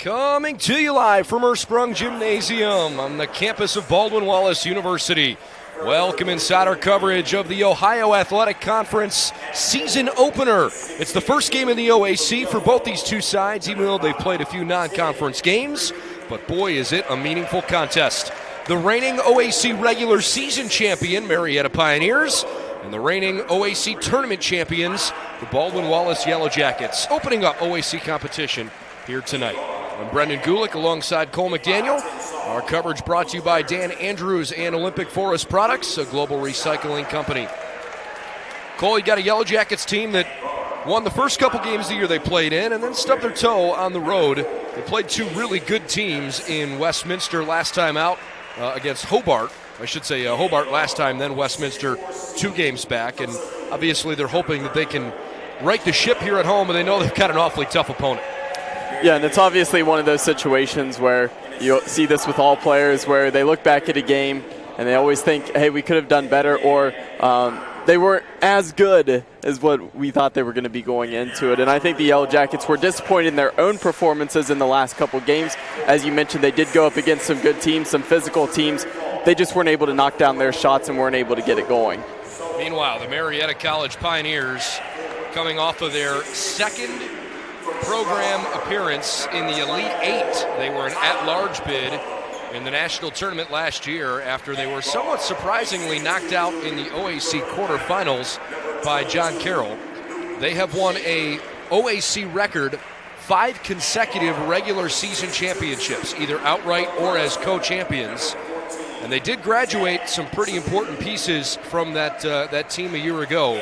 Coming to you live from Ersprung Gymnasium on the campus of Baldwin Wallace University. Welcome inside our coverage of the Ohio Athletic Conference season opener. It's the first game in the OAC for both these two sides, even though they've played a few non-conference games. But boy, is it a meaningful contest. The reigning OAC regular season champion, Marietta Pioneers, and the reigning OAC tournament champions, the Baldwin Wallace Yellow Jackets, opening up OAC competition here tonight. I'm Brendan Gulick alongside Cole McDaniel. Our coverage brought to you by Dan Andrews and Olympic Forest Products, a global recycling company. Cole, you got a Yellow Jackets team that won the first couple games of the year they played in and then stubbed their toe on the road. They played two really good teams in Westminster last time out against Hobart. I should say Hobart last time, then Westminster 2 games back. And obviously they're hoping that they can right the ship here at home, and they know they've got an awfully tough opponent. Yeah, and it's obviously one of those situations where you see this with all players where they look back at a game and they always think, hey, we could have done better, or they weren't as good as what we thought they were going to be going into it. And I think the Yellow Jackets were disappointed in their own performances in the last couple games. As you mentioned, they did go up against some good teams, some physical teams. They just weren't able to knock down their shots and weren't able to get it going. Meanwhile, the Marietta College Pioneers, coming off of their second program appearance in the Elite Eight. They were an at-large bid in the national tournament last year after they were somewhat surprisingly knocked out in the OAC quarterfinals by John Carroll. They have won a OAC record 5 consecutive regular season championships, either outright or as co-champions. And they did graduate some pretty important pieces from that team a year ago.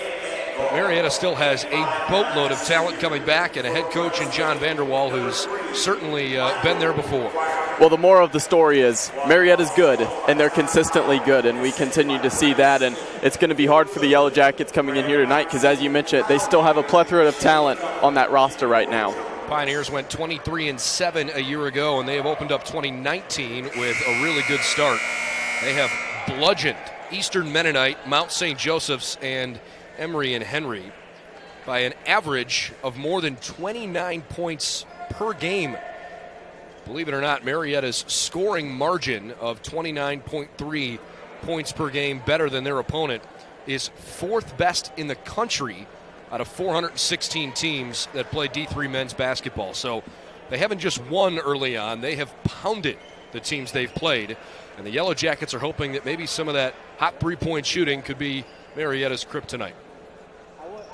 But Marietta still has a boatload of talent coming back and a head coach in John Vanderwall who's certainly been there before. Well, the moral of the story is Marietta's good, and they're consistently good, and we continue to see that. And it's going to be hard for the Yellow Jackets coming in here tonight because, as you mentioned, they still have a plethora of talent on that roster right now. Pioneers went 23-7 a year ago, and they have opened up 2019 with a really good start. They have bludgeoned Eastern Mennonite, Mount St. Joseph's, and Emory and Henry by an average of more than 29 points per game. Believe it or not, Marietta's scoring margin of 29.3 points per game, better than their opponent, is 4th best in the country out of 416 teams that play D3 men's basketball. So they haven't just won early on, they have pounded the teams they've played. And the Yellow Jackets are hoping that maybe some of that hot three-point shooting could be Marietta's kryptonite.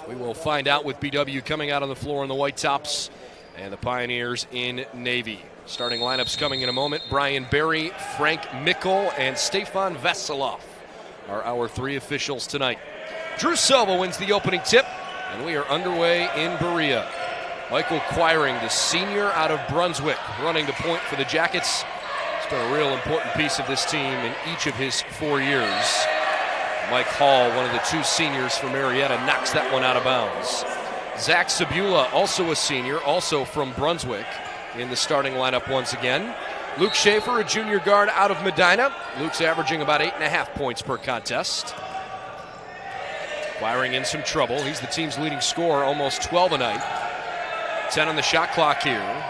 We will find out with BW coming out on the floor in the white tops and the Pioneers in navy. Starting lineups coming in a moment. Brian Berry, Frank Mickle, and Stefan Veselov are our 3 officials tonight. Drew Silva wins the opening tip, and we are underway in Berea. Michael Quiring, the senior out of Brunswick, running the point for the Jackets. He's been a real important piece of this team in each of his 4 years. Mike Hall, one of the 2 seniors for Marietta, knocks that one out of bounds. Zach Sabula, also a senior, also from Brunswick, in the starting lineup once again. Luke Schaefer, a junior guard out of Medina. Luke's averaging about 8.5 points per contest. Quiring in some trouble. He's the team's leading scorer, almost 12 a night. 10 on the shot clock here.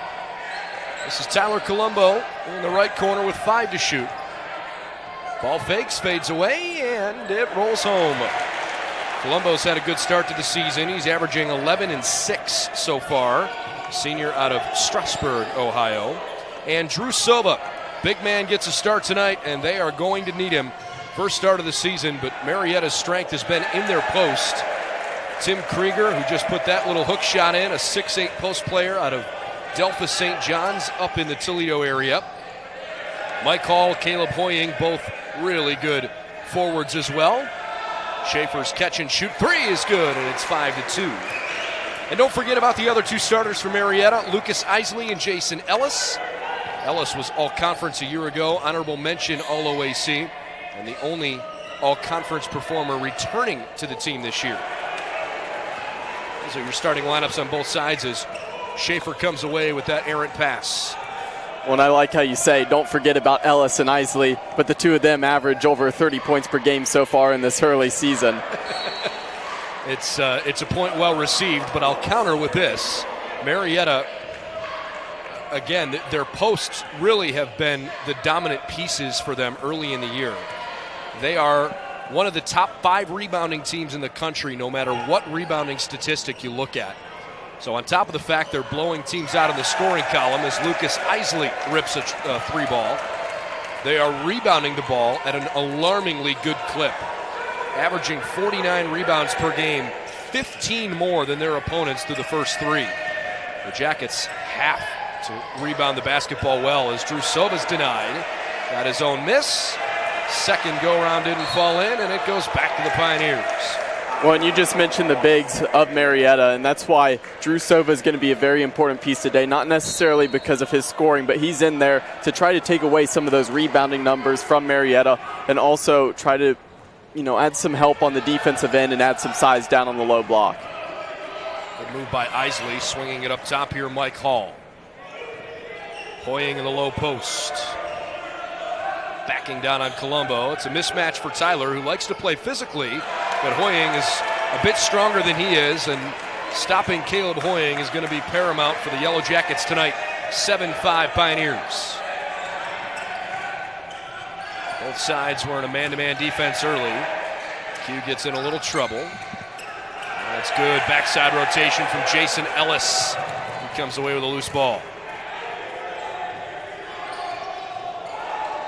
This is Tyler Colombo in the right corner with 5 to shoot. Ball fakes, fades away, and it rolls home. Colombo's had a good start to the season. He's averaging 11 and 6 so far. Senior out of Strasburg, Ohio. And Drew Silva, big man, gets a start tonight, and they are going to need him. First start of the season, but Marietta's strength has been in their post. Tim Krieger, who just put that little hook shot in, a 6'8 post player out of Delphus St. John's up in the Toledo area. Mike Hall, Caleb Hoying, both really good forwards as well. Schaefer's catch and shoot 3 is good, and it's 5-2. And don't forget about the other 2 starters for Marietta, Lucas Isley and Jason Ellis. Ellis was all-conference a year ago, honorable mention all-OAC, and the only all-conference performer returning to the team this year. Those are your starting lineups on both sides as Schaefer comes away with that errant pass. Well, and I like how you say, don't forget about Ellis and Isley, but the 2 of them average over 30 points per game so far in this early season. It's a point well received, but I'll counter with this. Marietta again, their posts really have been the dominant pieces for them early in the year. They are one of the top 5 rebounding teams in the country, no matter what rebounding statistic you look at. So on top of the fact they're blowing teams out in the scoring column as Lucas Isley rips a 3-ball, they are rebounding the ball at an alarmingly good clip, averaging 49 rebounds per game, 15 more than their opponents through the first 3. The Jackets have to rebound the basketball well as Drew Sova's denied. Got his own miss. Second go-around didn't fall in, and it goes back to the Pioneers. Well, and you just mentioned the bigs of Marietta, and that's why Drew Sova is going to be a very important piece today, not necessarily because of his scoring, but he's in there to try to take away some of those rebounding numbers from Marietta and also try to, add some help on the defensive end and add some size down on the low block. Good move by Isley, swinging it up top here, Mike Hall. Hoying in the low post. Backing down on Colombo. It's a mismatch for Tyler, who likes to play physically, but Hoying is a bit stronger than he is, and stopping Caleb Hoying is going to be paramount for the Yellow Jackets tonight. 7-5 Pioneers. Both sides were in a man-to-man defense early. Q gets in a little trouble. That's good. Backside rotation from Jason Ellis. He comes away with a loose ball.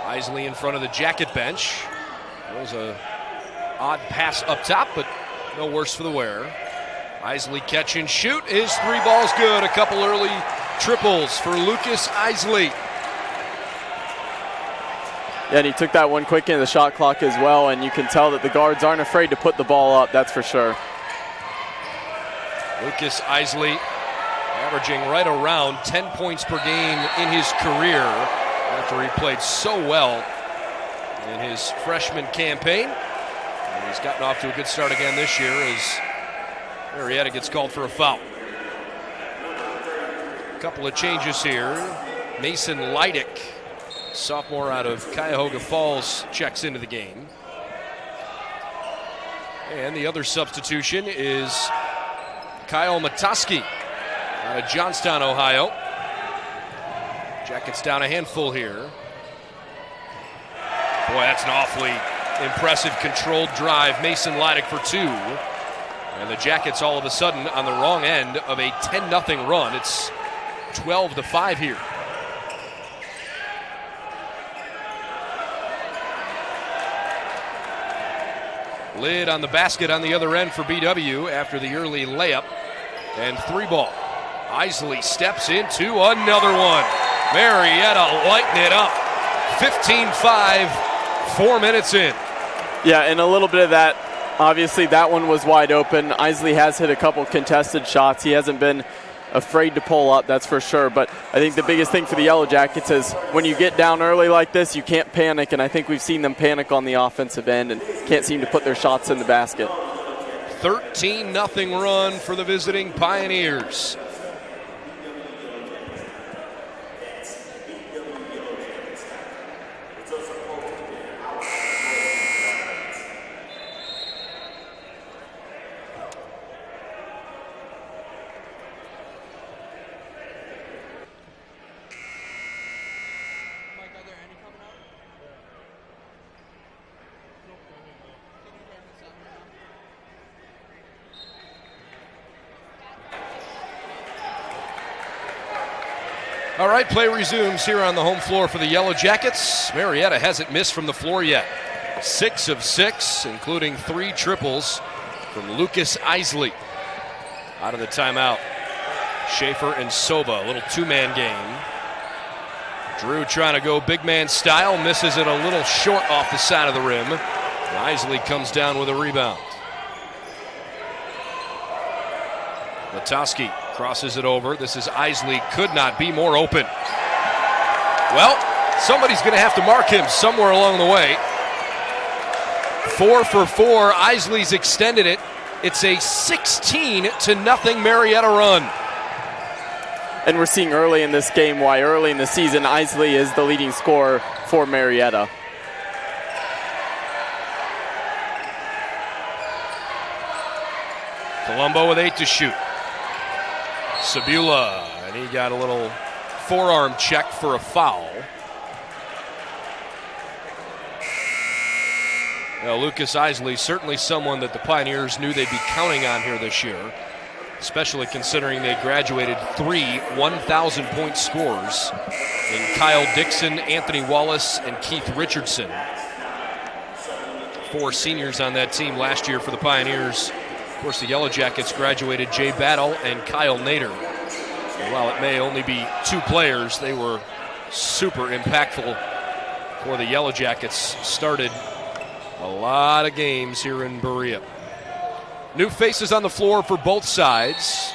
Isley in front of the Jacket bench. That was a odd pass up top, but no worse for the wearer. Isley catch and shoot. His 3 balls good. A couple early triples for Lucas Isley. Yeah, and he took that one quick into the shot clock as well, and you can tell that the guards aren't afraid to put the ball up, that's for sure. Lucas Isley averaging right around 10 points per game in his career after he played so well in his freshman campaign. And he's gotten off to a good start again this year as Marietta gets called for a foul. A couple of changes here. Mason Leidick, sophomore out of Cuyahoga Falls, checks into the game. And the other substitution is Kyle Matoski out of Johnstown, Ohio. Jackets down a handful here. Boy, that's an awfully impressive controlled drive. Mason Leidick for 2. And the Jackets all of a sudden on the wrong end of a 10-0 run. It's 12-5 here. Lid on the basket on the other end for BW after the early layup. And 3-ball. Isley steps into another one. Marietta lighting it up. 15-5, 4 minutes in. Yeah, and a little bit of that. Obviously, that one was wide open. Isley has hit a couple contested shots. He hasn't been afraid to pull up, that's for sure. But I think the biggest thing for the Yellow Jackets is when you get down early like this, you can't panic. And I think we've seen them panic on the offensive end and can't seem to put their shots in the basket. 13-0 run for the visiting Pioneers. All right, play resumes here on the home floor for the Yellow Jackets. Marietta hasn't missed from the floor yet. 6 of 6, including 3 triples from Lucas Isley. Out of the timeout, Schaefer and Sova, a little 2-man game. Drew trying to go big man style, misses it a little short off the side of the rim. And Isley comes down with a rebound. Matoski crosses it over. This is Isley, could not be more open. Well, somebody's going to have to mark him somewhere along the way. 4 for 4. Isley's extended it. It's a 16-0 Marietta run. And we're seeing early in this game why early in the season Isley is the leading scorer for Marietta. Colombo with 8 to shoot. Sabula, and he got a little forearm check for a foul. Now, Lucas Isley, certainly someone that the Pioneers knew they'd be counting on here this year, especially considering they graduated 3 1,000-point scorers in Kyle Dixon, Anthony Wallace, and Keith Richardson. 4 seniors on that team last year for the Pioneers. Of course, the Yellow Jackets graduated Jay Battle and Kyle Nader. And while it may only be 2 players, they were super impactful for the Yellow Jackets. Started a lot of games here in Berea. New faces on the floor for both sides.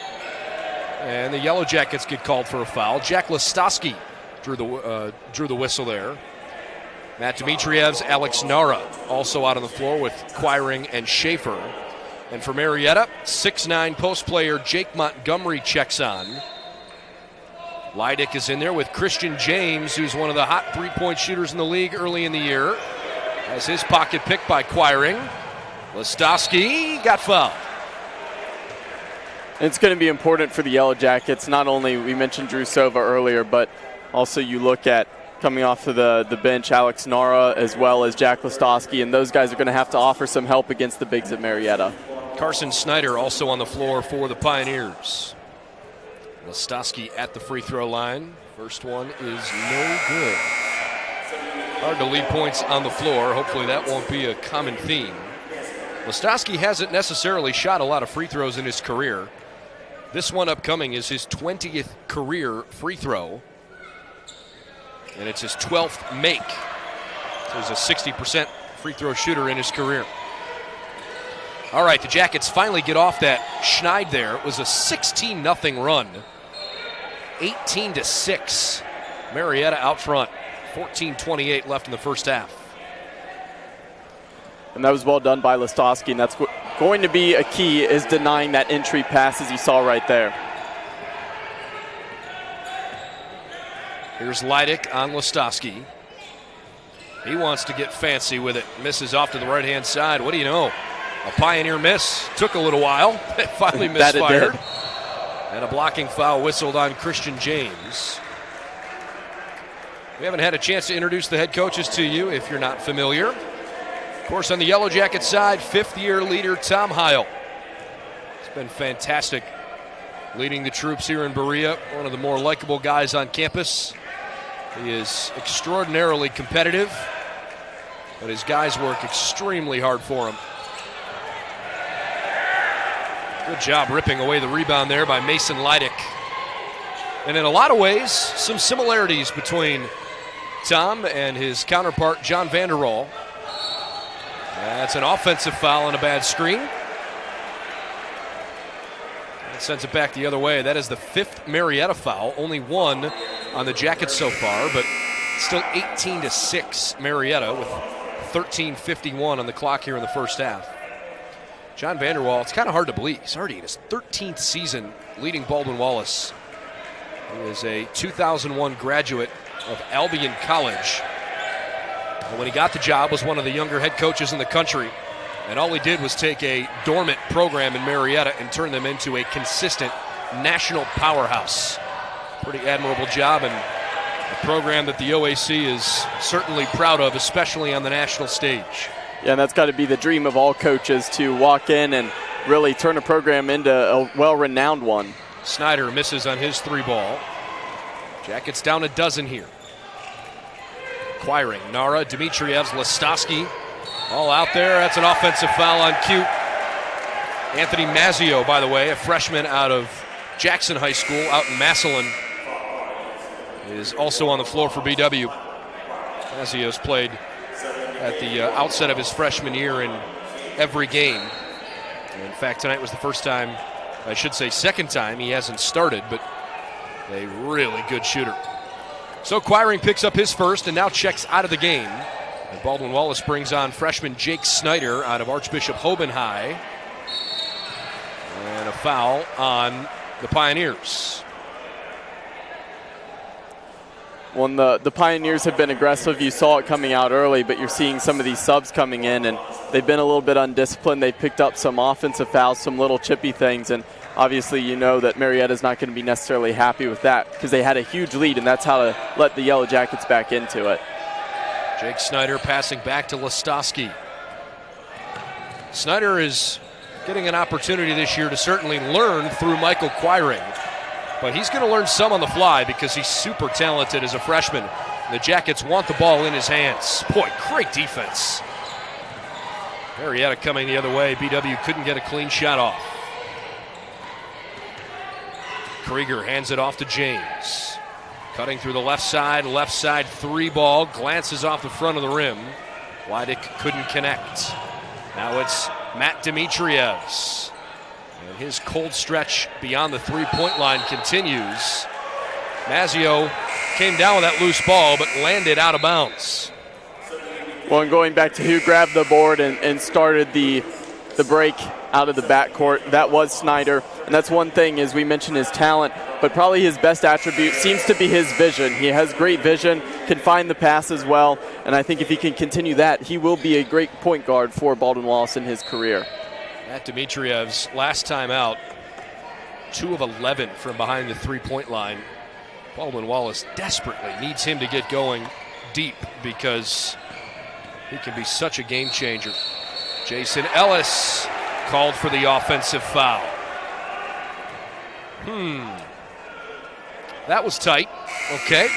And the Yellow Jackets get called for a foul. Jack Listowski drew the whistle there. Matt Dimitriev's Alex Nara also out on the floor with Quiring and Schaefer. And for Marietta, 6'9" post player Jake Montgomery checks on. Leidick is in there with Christian James, who's one of the hot three-point shooters in the league early in the year. Has his pocket picked by Quiring. Listowski got fouled. It's going to be important for the Yellow Jackets. Not only, we mentioned Drew Sova earlier, but also you look at coming off of the bench, Alex Nara as well as Jack Listowski, and those guys are going to have to offer some help against the bigs at Marietta. Carson Snyder also on the floor for the Pioneers. Listowski at the free throw line. First one is no good. Hard to leave points on the floor. Hopefully that won't be a common theme. Listowski hasn't necessarily shot a lot of free throws in his career. This one upcoming is his 20th career free throw. And it's his 12th make. So he's a 60% free throw shooter in his career. All right, the Jackets finally get off that schneid there. It was a 16-0 run. 18-6. Marietta out front. 14:28 left in the first half. And that was well done by Listowski, and that's going to be a key, is denying that entry pass as you saw right there. Here's Leidick on Listowski. He wants to get fancy with it. Misses off to the right-hand side. What do you know? A Pioneer miss. Took a little while. It finally misfired. And a blocking foul whistled on Christian James. We haven't had a chance to introduce the head coaches to you if you're not familiar. Of course, on the Yellow Jacket side, 5th-year leader Tom Heil. It's been fantastic leading the troops here in Berea. One of the more likable guys on campus. He is extraordinarily competitive, but his guys work extremely hard for him. Good job ripping away the rebound there by Mason Leidick. And in a lot of ways, some similarities between Tom and his counterpart, John Vanderwall. That's an offensive foul and a bad screen. That sends it back the other way. That is the 5th Marietta foul. Only 1 on the Jackets so far, but still 18-6 Marietta with 13:51 on the clock here in the first half. John Vanderwall, it's kind of hard to believe. He's already in his 13th season leading Baldwin Wallace. He is a 2001 graduate of Albion College. And when he got the job, was one of the younger head coaches in the country. And all he did was take a dormant program in Marietta and turn them into a consistent national powerhouse. Pretty admirable job, and a program that the OAC is certainly proud of, especially on the national stage. Yeah, and that's got to be the dream of all coaches, to walk in and really turn a program into a well-renowned one. Snyder misses on his 3-ball. Jackets down a dozen here. Quiring, Nara, Dimitriev's, Listowski, all out there. That's an offensive foul on cute. Anthony Mazzio, by the way, a freshman out of Jackson High School out in Massillon, is also on the floor for BW. Mazzio's played at the outset of his freshman year in every game. In fact, tonight was the first time, I should say second time, he hasn't started, but a really good shooter. So Quiring picks up his first and now checks out of the game. And Baldwin Wallace brings on freshman Jake Snyder out of Archbishop Hoban High. And a foul on the Pioneers. When the Pioneers have been aggressive, you saw it coming out early, but you're seeing some of these subs coming in, and they've been a little bit undisciplined. They've picked up some offensive fouls, some little chippy things, and obviously you know that Marietta's not going to be necessarily happy with that because they had a huge lead, and that's how to let the Yellow Jackets back into it. Jake Snyder passing back to Listowski. Snyder is getting an opportunity this year to certainly learn through Michael Quiring, but he's going to learn some on the fly because he's super talented as a freshman. The Jackets want the ball in his hands. Boy, great defense. Marietta coming the other way. BW couldn't get a clean shot off. Krieger hands it off to James. Cutting through the left side three ball. Glances off the front of the rim. Wydick couldn't connect. Now it's Matt Dimitrievs. And his cold stretch beyond the three-point line continues. Mazzio came down with that loose ball but landed out of bounds. Well, and going back to who grabbed the board and started the break out of the backcourt, that was Snyder. And that's one thing, as we mentioned, his talent, but probably his best attribute seems to be his vision. He has great vision, can find the pass as well, and I think if he can continue that, he will be a great point guard for Baldwin Wallace in his career. Matt Dimitrievs, last time out, 2 of 11 from behind the three-point line. Baldwin Wallace desperately needs him to get going deep because he can be such a game changer. Jason Ellis called for the offensive foul. That was tight. Okay.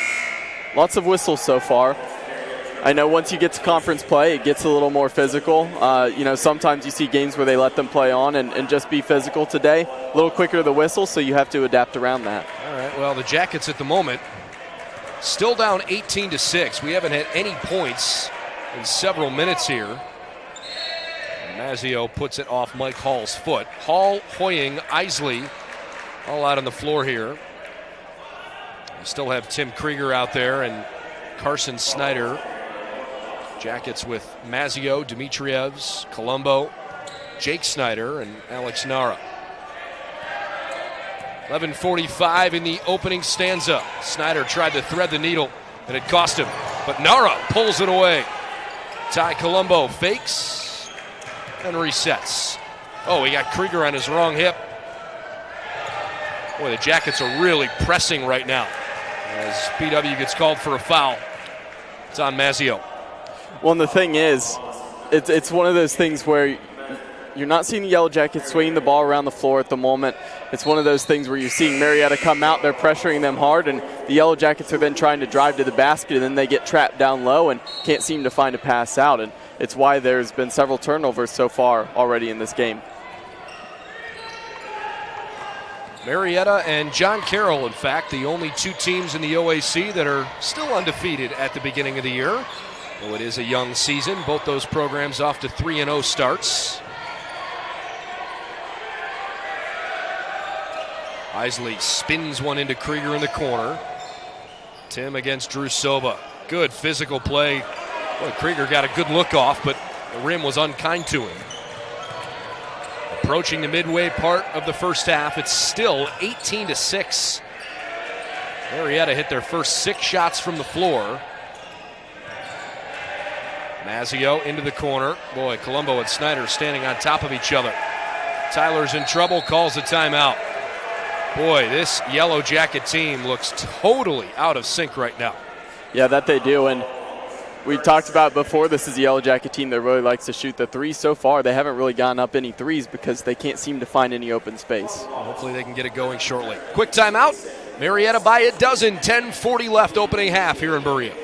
Lots of whistles so far. I know once you get to conference play, it gets a little more physical. Sometimes you see games where they let them play on and just be physical. Today, a little quicker to the whistle, so you have to adapt around that. All right, well, the Jackets at the moment still down 18-6. We haven't had any points in several minutes here. And Mazzio puts it off Mike Hall's foot. Hall, Hoying, Isley all out on the floor here. We still have Tim Krieger out there and Carson Snyder. Jackets with Mazzio, Dimitrievs, Colombo, Jake Snyder, and Alex Nara. 11:45 in the opening stanza. Snyder tried to thread the needle, and it cost him. But Nara pulls it away. Ty Colombo fakes and resets. Oh, he got Krieger on his wrong hip. Boy, the Jackets are really pressing right now as BW gets called for a foul. It's on Mazzio. Well, and the thing is, it's one of those things where you're not seeing the Yellow Jackets swinging the ball around the floor at the moment. It's one of those things where you're seeing Marietta come out, they're pressuring them hard, and the Yellow Jackets are then trying to drive to the basket, and then they get trapped down low and can't seem to find a pass out. And it's why there's been several turnovers so far already in this game. Marietta and John Carroll, in fact, the only two teams in the OAC that are still undefeated at the beginning of the year. Though it is a young season, both those programs off to 3-0 starts. Isley spins one into Krieger in the corner. Tim against Drusova. Good physical play. Well, Krieger got a good look off, but the rim was unkind to him. Approaching the midway part of the first half, it's still 18-6. Marietta hit their first 6 shots from the floor. Mazzio into the corner. Boy, Colombo and Snyder standing on top of each other. Tyler's in trouble, calls a timeout. Boy, this Yellow Jacket team looks totally out of sync right now. Yeah, that they do, and we talked about before, this is a Yellow Jacket team that really likes to shoot the threes. So far, they haven't really gotten up any threes because they can't seem to find any open space. Well, hopefully they can get it going shortly. Quick timeout. Marietta by a dozen, 10:40 left opening half here in Berea.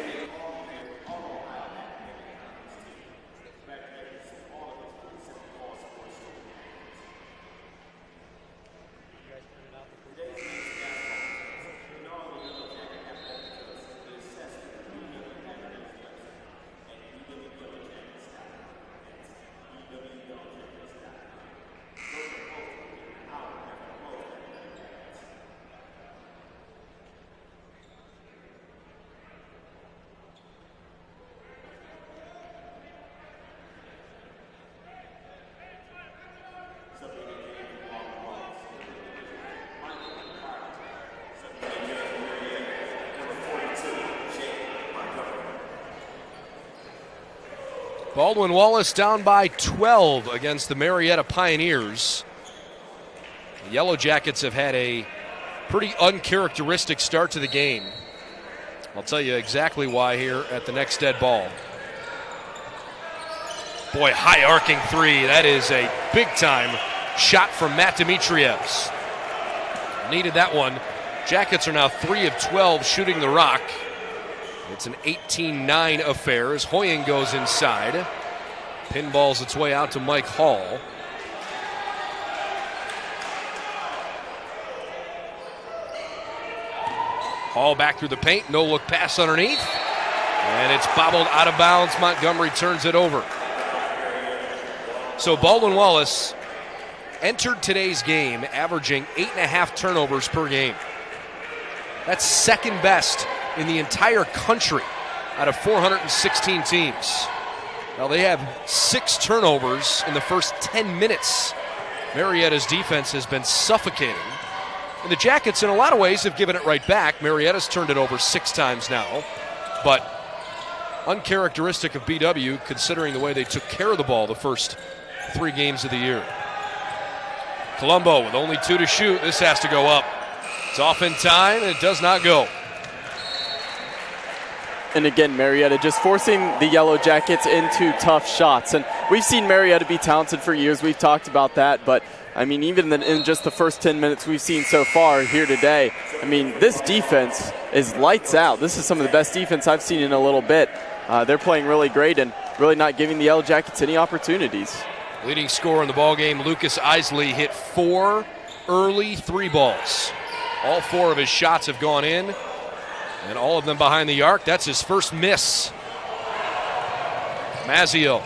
Baldwin Wallace down by 12 against the Marietta Pioneers. The Yellow Jackets have had a pretty uncharacteristic start to the game. I'll tell you exactly why here at the next dead ball. Boy, high arcing three. That is a big-time shot from Matt Dimitrievs. Needed that one. Jackets are now 3 of 12 shooting the rock. It's an 18-9 affair as Hoying goes inside. Pinballs its way out to Mike Hall. Hall back through the paint. No-look pass underneath. And it's bobbled out of bounds. Montgomery turns it over. So Baldwin Wallace entered today's game averaging 8.5 turnovers per game. That's second best in the entire country out of 416 teams. Now they have 6 turnovers in the first 10 minutes. Marietta's defense has been suffocating. And the Jackets, in a lot of ways, have given it right back. Marietta's turned it over 6 times now. But uncharacteristic of BW, considering the way they took care of the ball the first 3 games of the year. Colombo with only 2 to shoot. This has to go up. It's off in time, and it does not go. And again, Marietta just forcing the Yellow Jackets into tough shots. And we've seen Marietta be talented for years. We've talked about that. But, I mean, even in just the first 10 minutes we've seen so far here today, I mean, this defense is lights out. This is some of the best defense I've seen in a little bit. They're playing really great and really not giving the Yellow Jackets any opportunities. Leading scorer in the ballgame, Lucas Isley, hit 4 early 3 balls. All 4 of his shots have gone in, and all of them behind the arc. That's his first miss. Mazzio.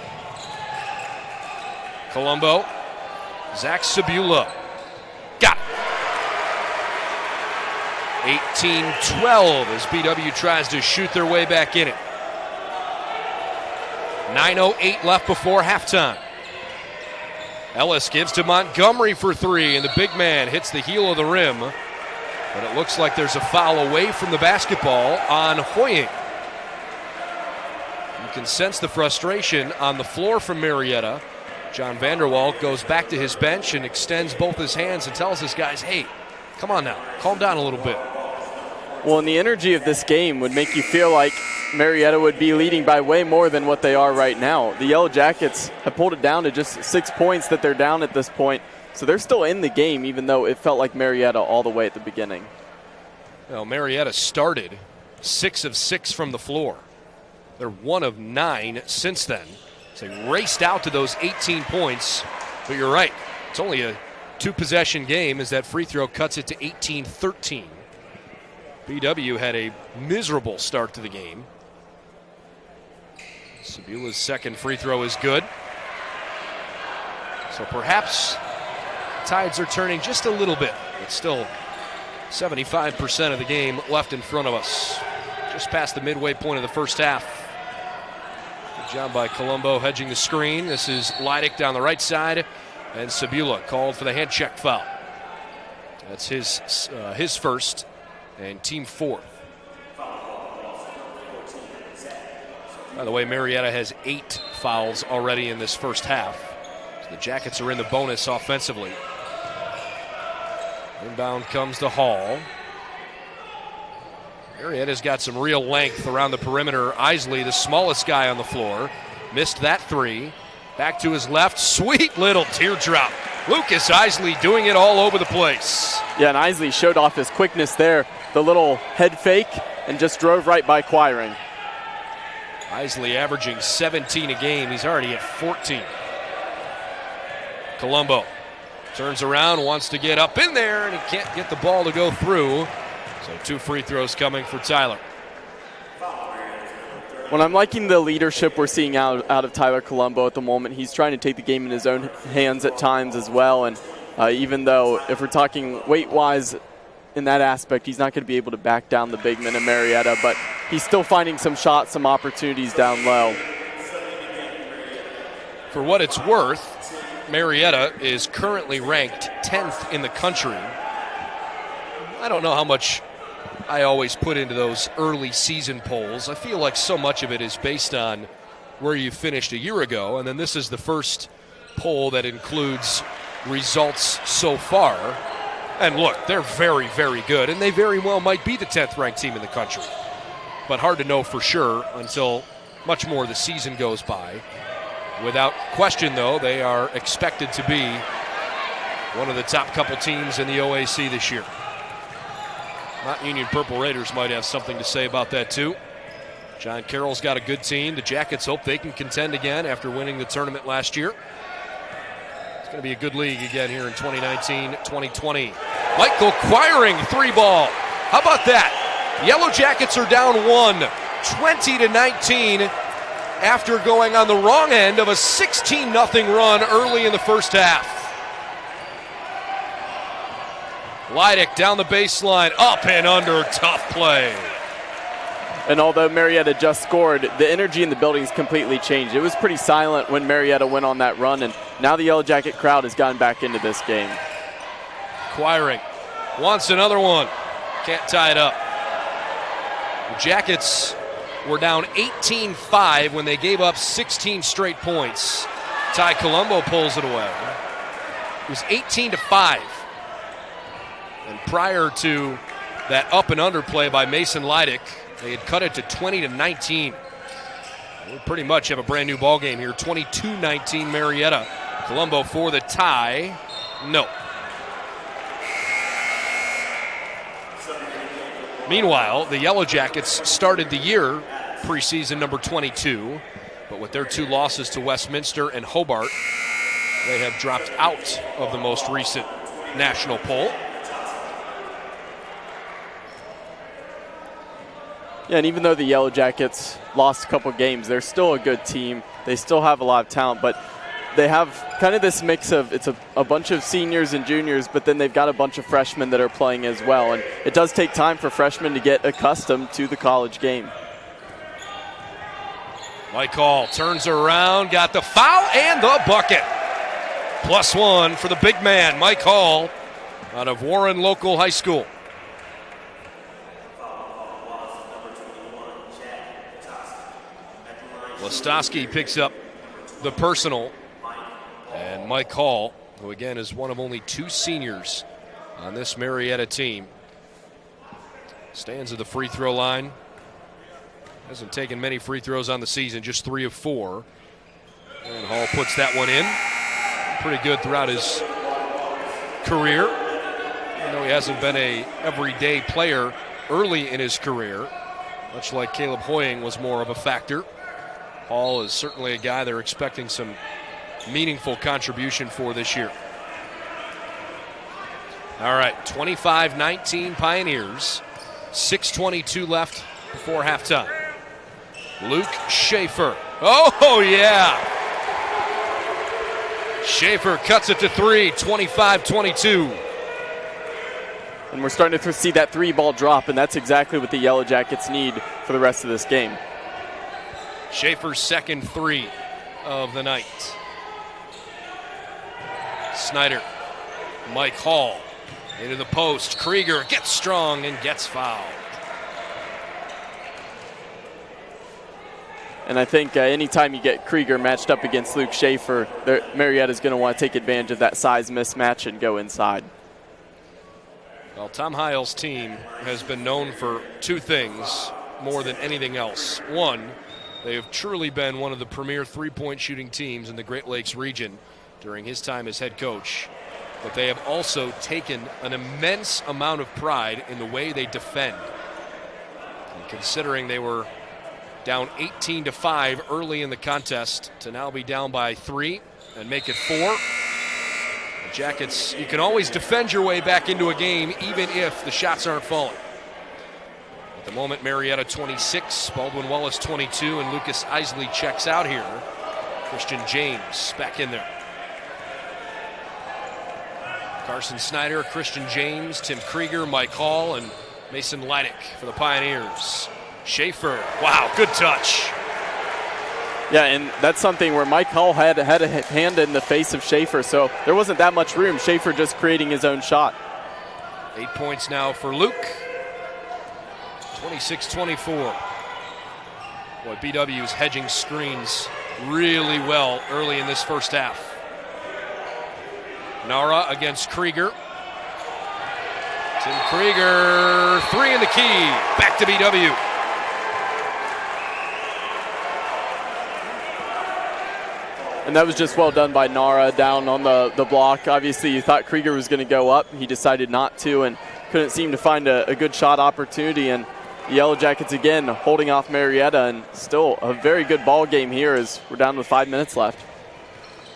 Colombo. Zach Sabula. Got it. 18-12 as BW tries to shoot their way back in it. 9:08 left before halftime. Ellis gives to Montgomery for 3, and the big man hits the heel of the rim. But it looks like there's a foul away from the basketball on Hoying. You can sense the frustration on the floor from Marietta. John Vanderwall goes back to his bench and extends both his hands and tells his guys, hey, come on now, calm down a little bit. Well, and the energy of this game would make you feel like Marietta would be leading by way more than what they are right now. The Yellow Jackets have pulled it down to just 6 points that they're down at this point. So they're still in the game, even though it felt like Marietta all the way at the beginning. Well, Marietta started 6 of 6 from the floor. They're 1 of 9 since then. So they raced out to those 18 points. But you're right, it's only a 2-possession game as that free throw cuts it to 18-13. BW had a miserable start to the game. Sabula's second free throw is good. So perhaps tides are turning just a little bit. It's still 75% of the game left in front of us. Just past the midway point of the first half. Good job by Colombo hedging the screen. This is Leidick down the right side. And Sabula called for the hand check foul. That's his first and team 4th. By the way, Marietta has 8 fouls already in this first half. So the Jackets are in the bonus offensively. Inbound comes to Hall. Marietta's got some real length around the perimeter. Isley, the smallest guy on the floor, missed that 3. Back to his left. Sweet little teardrop. Lucas Isley doing it all over the place. Yeah, and Isley showed off his quickness there. The little head fake and just drove right by Quiring. Isley averaging 17 a game. He's already at 14. Colombo turns around, wants to get up in there, and he can't get the ball to go through. So 2 free throws coming for Tyler. Well, I'm liking the leadership we're seeing out of Tyler Colombo at the moment. He's trying to take the game in his own hands at times as well. And even though if we're talking weight-wise in that aspect, he's not going to be able to back down the big men in Marietta, but he's still finding some shots, some opportunities down low. For what it's worth, Marietta is currently ranked 10th in the country. I don't know how much I always put into those early season polls. I feel like so much of it is based on where you finished a year ago, and then this is the first poll that includes results so far. And look, they're very, very good, and they very well might be the 10th ranked team in the country. But hard to know for sure until much more of the season goes by. Without question, though, they are expected to be one of the top couple teams in the OAC this year. Mount Union Purple Raiders might have something to say about that, too. John Carroll's got a good team. The Jackets hope they can contend again after winning the tournament last year. It's going to be a good league again here in 2019-2020. Michael Quiring, 3-ball. How about that? Yellow Jackets are down 1, 20-19, after going on the wrong end of a 16-0 run early in the first half. Leidick down the baseline, up and under, tough play. And although Marietta just scored, the energy in the building's completely changed. It was pretty silent when Marietta went on that run, and now the Yellow Jacket crowd has gotten back into this game. Quiring wants another one. Can't tie it up. The Jackets were down 18-5 when they gave up 16 straight points. Ty Colombo pulls it away. It was 18-5. And prior to that up and under play by Mason Leidick, they had cut it to 20-19. We pretty much have a brand new ball game here. 22-19 Marietta. Colombo for the tie. No. Meanwhile, the Yellow Jackets started the year preseason number 22, but with their 2 losses to Westminster and Hobart, they have dropped out of the most recent national poll. Yeah, and even though the Yellow Jackets lost a couple games, they're still a good team. They still have a lot of talent, but they have kind of this mix of it's a bunch of seniors and juniors, but then they've got a bunch of freshmen that are playing as well. And it does take time for freshmen to get accustomed to the college game. Mike Hall turns around, got the foul and the bucket. +1 for the big man, Mike Hall, out of Warren Local High School. Listowski picks up the personal, and Mike Hall, who again is one of only 2 seniors on this Marietta team, stands at the free throw line. Hasn't taken many free throws on the season, just 3 of 4. And Hall puts that one in. Pretty good throughout his career. Even though he hasn't been a everyday player early in his career, much like Caleb Hoying was more of a factor. Hall is certainly a guy they're expecting some meaningful contribution for this year. All right, 25-19 Pioneers. 6:22 left before halftime. Luke Schaefer. Oh, yeah. Schaefer cuts it to 3, 25-22. And we're starting to see that 3-ball drop, and that's exactly what the Yellow Jackets need for the rest of this game. Schaefer's second 3 of the night. Snyder, Mike Hall into the post. Krieger gets strong and gets fouled. And I think anytime you get Krieger matched up against Luke Schaefer, Marietta's going to want to take advantage of that size mismatch and go inside. Well, Tom Heil's team has been known for 2 things more than anything else. One, they have truly been one of the premier 3-point shooting teams in the Great Lakes region during his time as head coach. But they have also taken an immense amount of pride in the way they defend. And considering they were down 18-5 early in the contest, to now be down by 3 and make it 4. The Jackets, you can always defend your way back into a game even if the shots aren't falling. At the moment, Marietta 26, Baldwin Wallace 22, and Lucas Isley checks out here. Christian James back in there. Carson Snyder, Christian James, Tim Krieger, Mike Hall, and Mason Leidick for the Pioneers. Schaefer, wow, good touch. Yeah, and that's something where Mike Hall had a hand in the face of Schaefer, so there wasn't that much room. Schaefer just creating his own shot. 8 points now for Luke. 26-24. Boy, BW's hedging screens really well early in this first half. Nara against Krieger. Tim Krieger, 3 in the key. Back to BW. And that was just well done by Nara down on the block. Obviously, you thought Krieger was going to go up. He decided not to and couldn't seem to find a good shot opportunity. And the Yellow Jackets again holding off Marietta, and still a very good ball game here as we're down with 5 minutes left.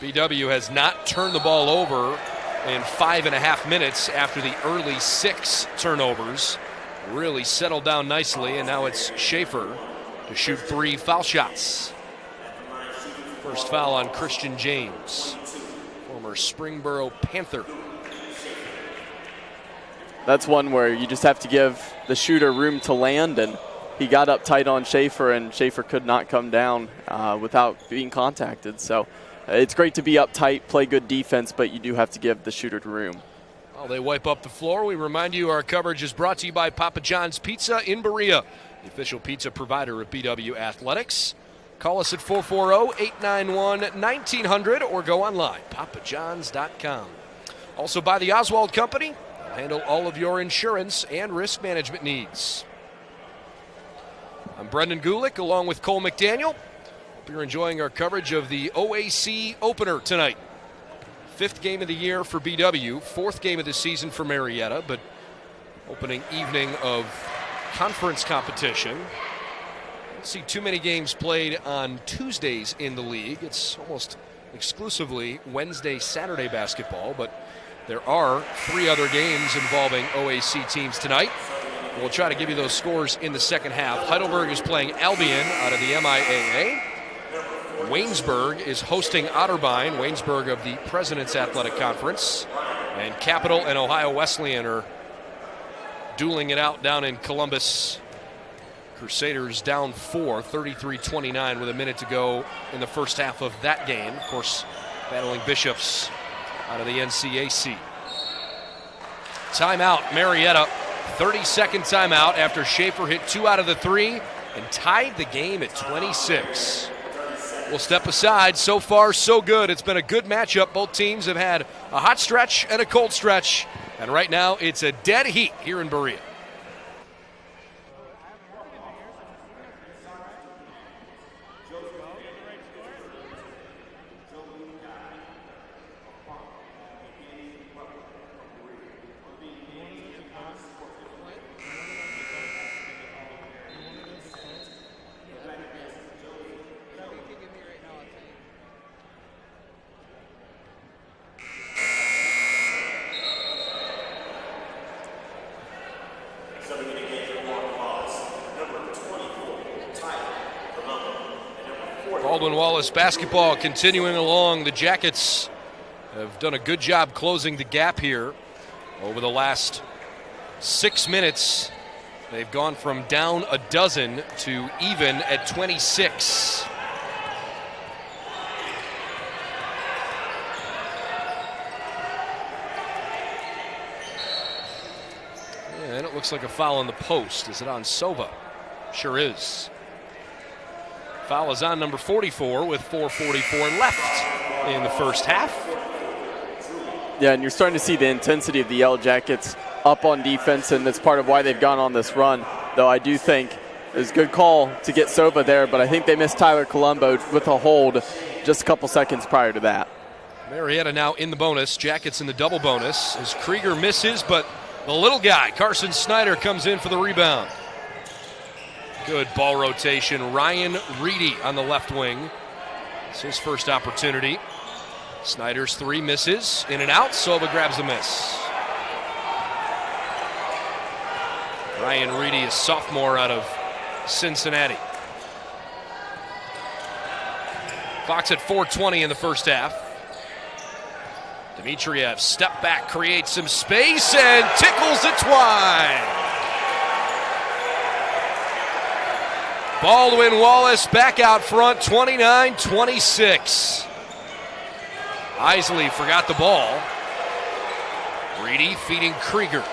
BW has not turned the ball over in 5.5 minutes after the early 6 turnovers. Really settled down nicely, and now it's Schaefer to shoot 3 foul shots. First foul on Christian James, former Springboro Panther. That's one where you just have to give the shooter room to land, and he got up tight on Schaefer, and Schaefer could not come down without being contacted. So it's great to be up tight, play good defense, but you do have to give the shooter room. While they wipe up the floor, we remind you our coverage is brought to you by Papa John's Pizza in Berea, the official pizza provider of BW Athletics. Call us at 440-891-1900 or go online, papajohns.com. Also by the Oswald Company. They'll handle all of your insurance and risk management needs. I'm Brendan Gulick along with Cole McDaniel. Hope you're enjoying our coverage of the OAC opener tonight. 5th game of the year for BW, 4th game of the season for Marietta, but opening evening of conference competition. Don't see too many games played on Tuesdays in the league. It's almost exclusively Wednesday, Saturday basketball, but there are 3 other games involving OAC teams tonight. We'll try to give you those scores in the second half. Heidelberg is playing Albion out of the MIAA. Waynesburg is hosting Otterbein, Waynesburg of the President's Athletic Conference. And Capital and Ohio Wesleyan are dueling it out down in Columbus. Crusaders down 4, 33-29 with a minute to go in the first half of that game. Of course, battling Bishops out of the NCAC. Timeout, Marietta. 30-second timeout after Schaefer hit 2 out of the 3 and tied the game at 26. We'll step aside. So far, so good. It's been a good matchup. Both teams have had a hot stretch and a cold stretch. And right now, it's a dead heat here in Berea. Baldwin Wallace basketball continuing along. The Jackets have done a good job closing the gap here over the last 6 minutes. They've gone from down a dozen to even at 26. And it looks like a foul on the post. Is it on Sova? Sure is. Foul is on number 44 with 4:44 left in the first half. Yeah, and you're starting to see the intensity of the Yellow Jackets up on defense, and that's part of why they've gone on this run. Though I do think it was a good call to get Sova there, but I think they missed Tyler Colombo with a hold just a couple seconds prior to that. Marietta now in the bonus. Jackets in the double bonus as Krieger misses, but the little guy, Carson Snyder, comes in for the rebound. Good ball rotation. Ryan Reedy on the left wing. It's his first opportunity. Snyder's 3 misses. In and out. Sova grabs a miss. Ryan Reedy, a sophomore out of Cincinnati. Clock's at 4:20 in the first half. Dmitriev step back, creates some space, and tickles it wide. Baldwin Wallace back out front, 29-26. Isley forgot the ball. Reedy feeding Krieger.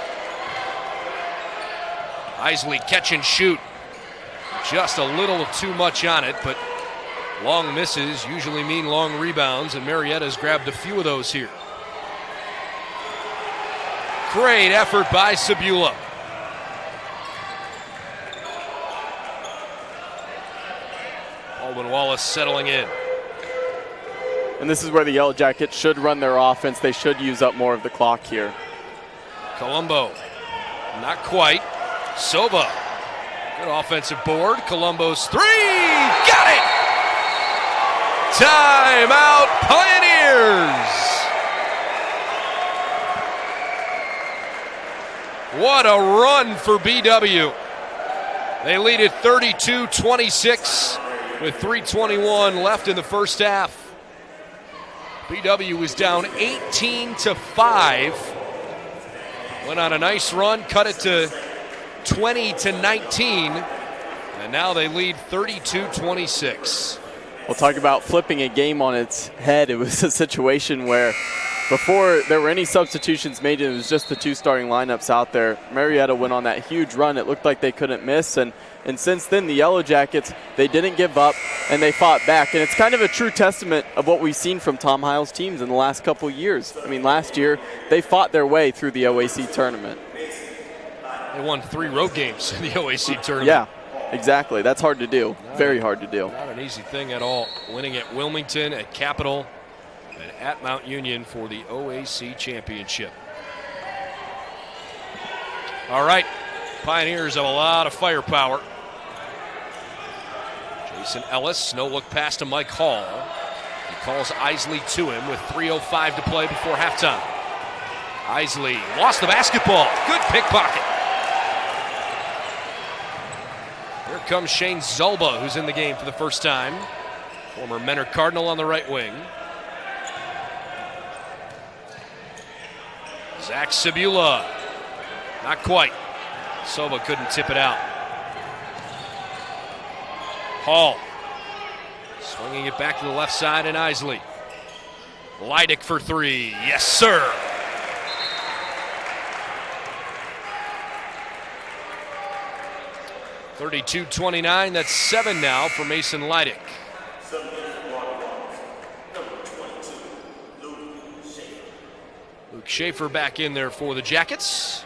Isley catch and shoot. Just a little too much on it, but long misses usually mean long rebounds, and Marietta's grabbed a few of those here. Great effort by Sabula. Baldwin Wallace settling in. And this is where the Yellow Jackets should run their offense. They should use up more of the clock here. Colombo, not quite. Sova, good offensive board. Colombo's three, got it! Timeout, Pioneers! What a run for BW. They lead it 32-26 with 3:21 left in the first half. BW was down 18-5. Went on a nice run, cut it to 20-19, and now they lead 32-26. We'll talk about flipping a game on its head. It was a situation where before there were any substitutions made, it was just the two starting lineups out there. Marietta went on that huge run. It looked like they couldn't miss, and since then the Yellow Jackets, they didn't give up and they fought back. And it's kind of a true testament of what we've seen from Tom Heil's teams in the last couple years. I mean, last year they fought their way through the OAC tournament. They won 3 road games in the OAC tournament. Yeah, exactly. That's hard to do. Very hard to do. Not an easy thing at all. Winning at Wilmington, at Capital, and at Mount Union for the OAC championship. All right, Pioneers have a lot of firepower. Jason Ellis, no look pass to Mike Hall. He calls Isley to him with 3:05 to play before halftime. Isley lost the basketball. Good pickpocket. Here comes Shane Zulba, who's in the game for the first time. Former Menor Cardinal on the right wing. Zach Sabula, not quite. Soba couldn't tip it out. Hall, swinging it back to the left side, and Isley. Leidick for 3, yes sir. (32-29), that's 7 now for Mason Leidick. Luke Schaefer back in there for the Jackets.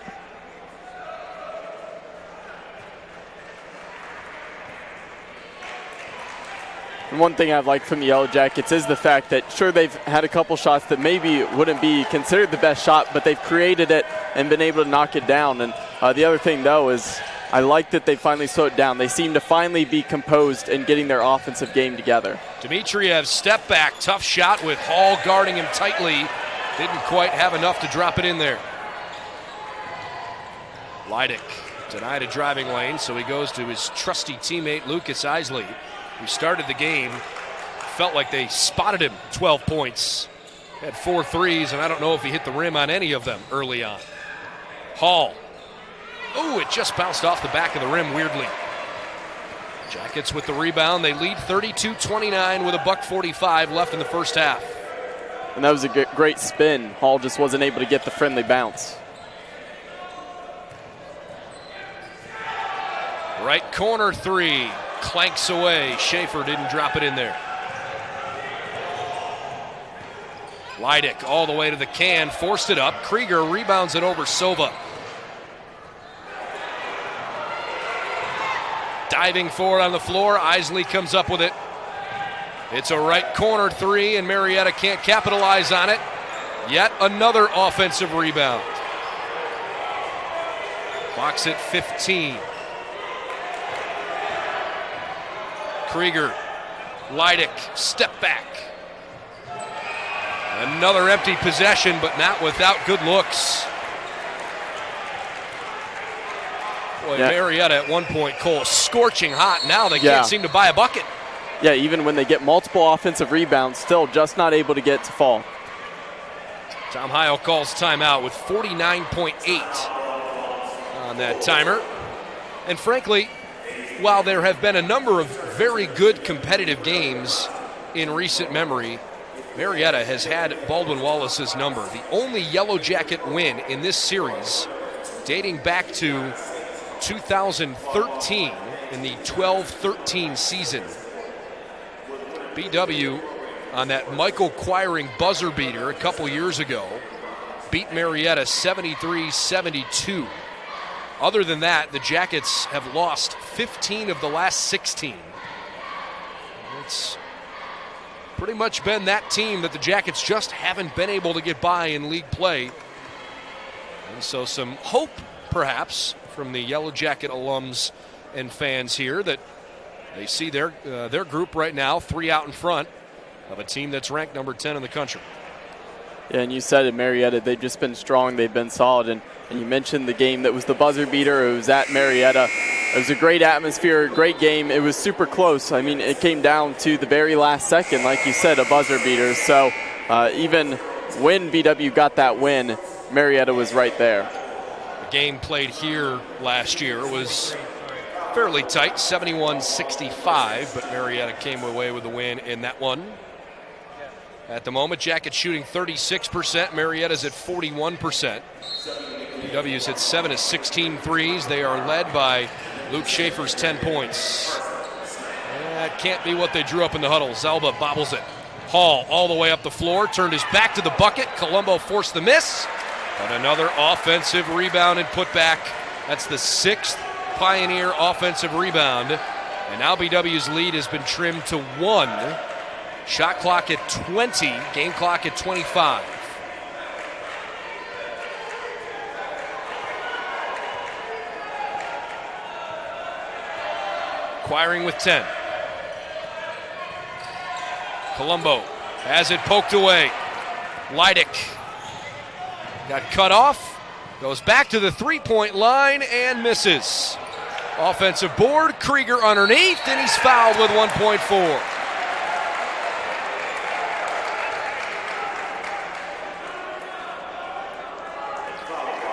And one thing I've liked from the Yellow Jackets is the fact that, sure, they've had a couple shots that maybe wouldn't be considered the best shot, but they've created it and been able to knock it down. And the other thing, though, is I like that they finally slowed it down. They seem to finally be composed and getting their offensive game together. Dmitriev step back, tough shot with Hall guarding him tightly. Didn't quite have enough to drop it in there. Leidick denied a driving lane, so he goes to his trusty teammate Lucas Isley, who started the game. Felt like they spotted him 12 points. Had 4 threes, and I don't know if he hit the rim on any of them early on. Hall. Oh, it just bounced off the back of the rim weirdly. Jackets with the rebound. They lead 32-29 with $1:45 left in the first half. And that was a great spin. Hall just wasn't able to get the friendly bounce. Right corner 3. Clanks away. Schaefer didn't drop it in there. Leidick all the way to the can. Forced it up. Krieger rebounds it over Sova. Diving forward on the floor. Isley comes up with it. It's a right corner 3, and Marietta can't capitalize on it. Yet another offensive rebound. Clock's at 15. Krieger, Leidick, step back. Another empty possession, but not without good looks. Boy, yeah. Marietta at one point, Cole, scorching hot. Now they can't seem to buy a bucket. Yeah, even when they get multiple offensive rebounds, still just not able to get to fall. Tom Heil calls timeout with 49.8 on that timer. And frankly, while there have been a number of very good competitive games in recent memory, Marietta has had Baldwin Wallace's number. The only Yellow Jacket win in this series dating back to 2013 in the 12-13 season. BW on that Michael Quiring buzzer beater a couple years ago beat Marietta 73-72. Other than that, the Jackets have lost 15 of the last 16. It's pretty much been that team that the Jackets just haven't been able to get by in league play. And so some hope, perhaps, from the Yellow Jacket alums and fans here that they see their group right now 3 out in front of a team that's ranked number 10 in the country. Yeah, and you said it, Marietta, they've just been strong. They've been solid. And you mentioned the game that was the buzzer beater. It was at Marietta. It was a great atmosphere, great game. It was super close. I mean, it came down to the very last second, like you said, a buzzer beater. So even when BW got that win, Marietta was right there. The game played here last year was fairly tight, 71-65, but Marietta came away with the win in that one. At the moment, Jackets shooting 36%. Marietta's at 41%. BW's hit 7 of 16 threes. They are led by Luke Schaefer's 10 points. That can't be what they drew up in the huddle. Zalba bobbles it. Hall all the way up the floor, turned his back to the bucket. Colombo forced the miss. But another offensive rebound and putback. That's the 6th Pioneer offensive rebound. And now BW's lead has been trimmed to 1. Shot clock at 20, game clock at 25. Acquiring with 10. Colombo has it poked away. Leidick got cut off, goes back to the three-point line and misses. Offensive board, Krieger underneath, and he's fouled with 1.4.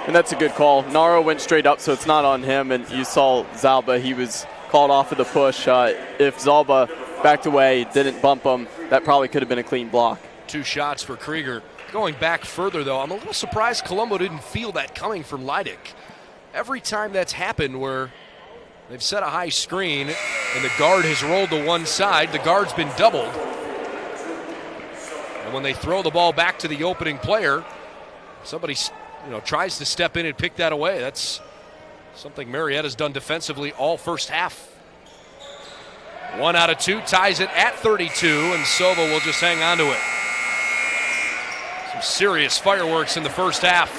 And that's a good call. Naro went straight up, so it's not on him. And you saw Zalba, he was called off of the push. If Zalba backed away, didn't bump him, that probably could have been a clean block. 2 shots for Krieger. Going back further, though, I'm a little surprised Colombo didn't feel that coming from Leidick. Every time that's happened where they've set a high screen and the guard has rolled to one side, the guard's been doubled. And when they throw the ball back to the opening player, somebody tries to step in and pick that away. That's something Marietta's done defensively all first half. 1 out of 2, ties it at 32, and Silva will just hang on to it. Some serious fireworks in the first half.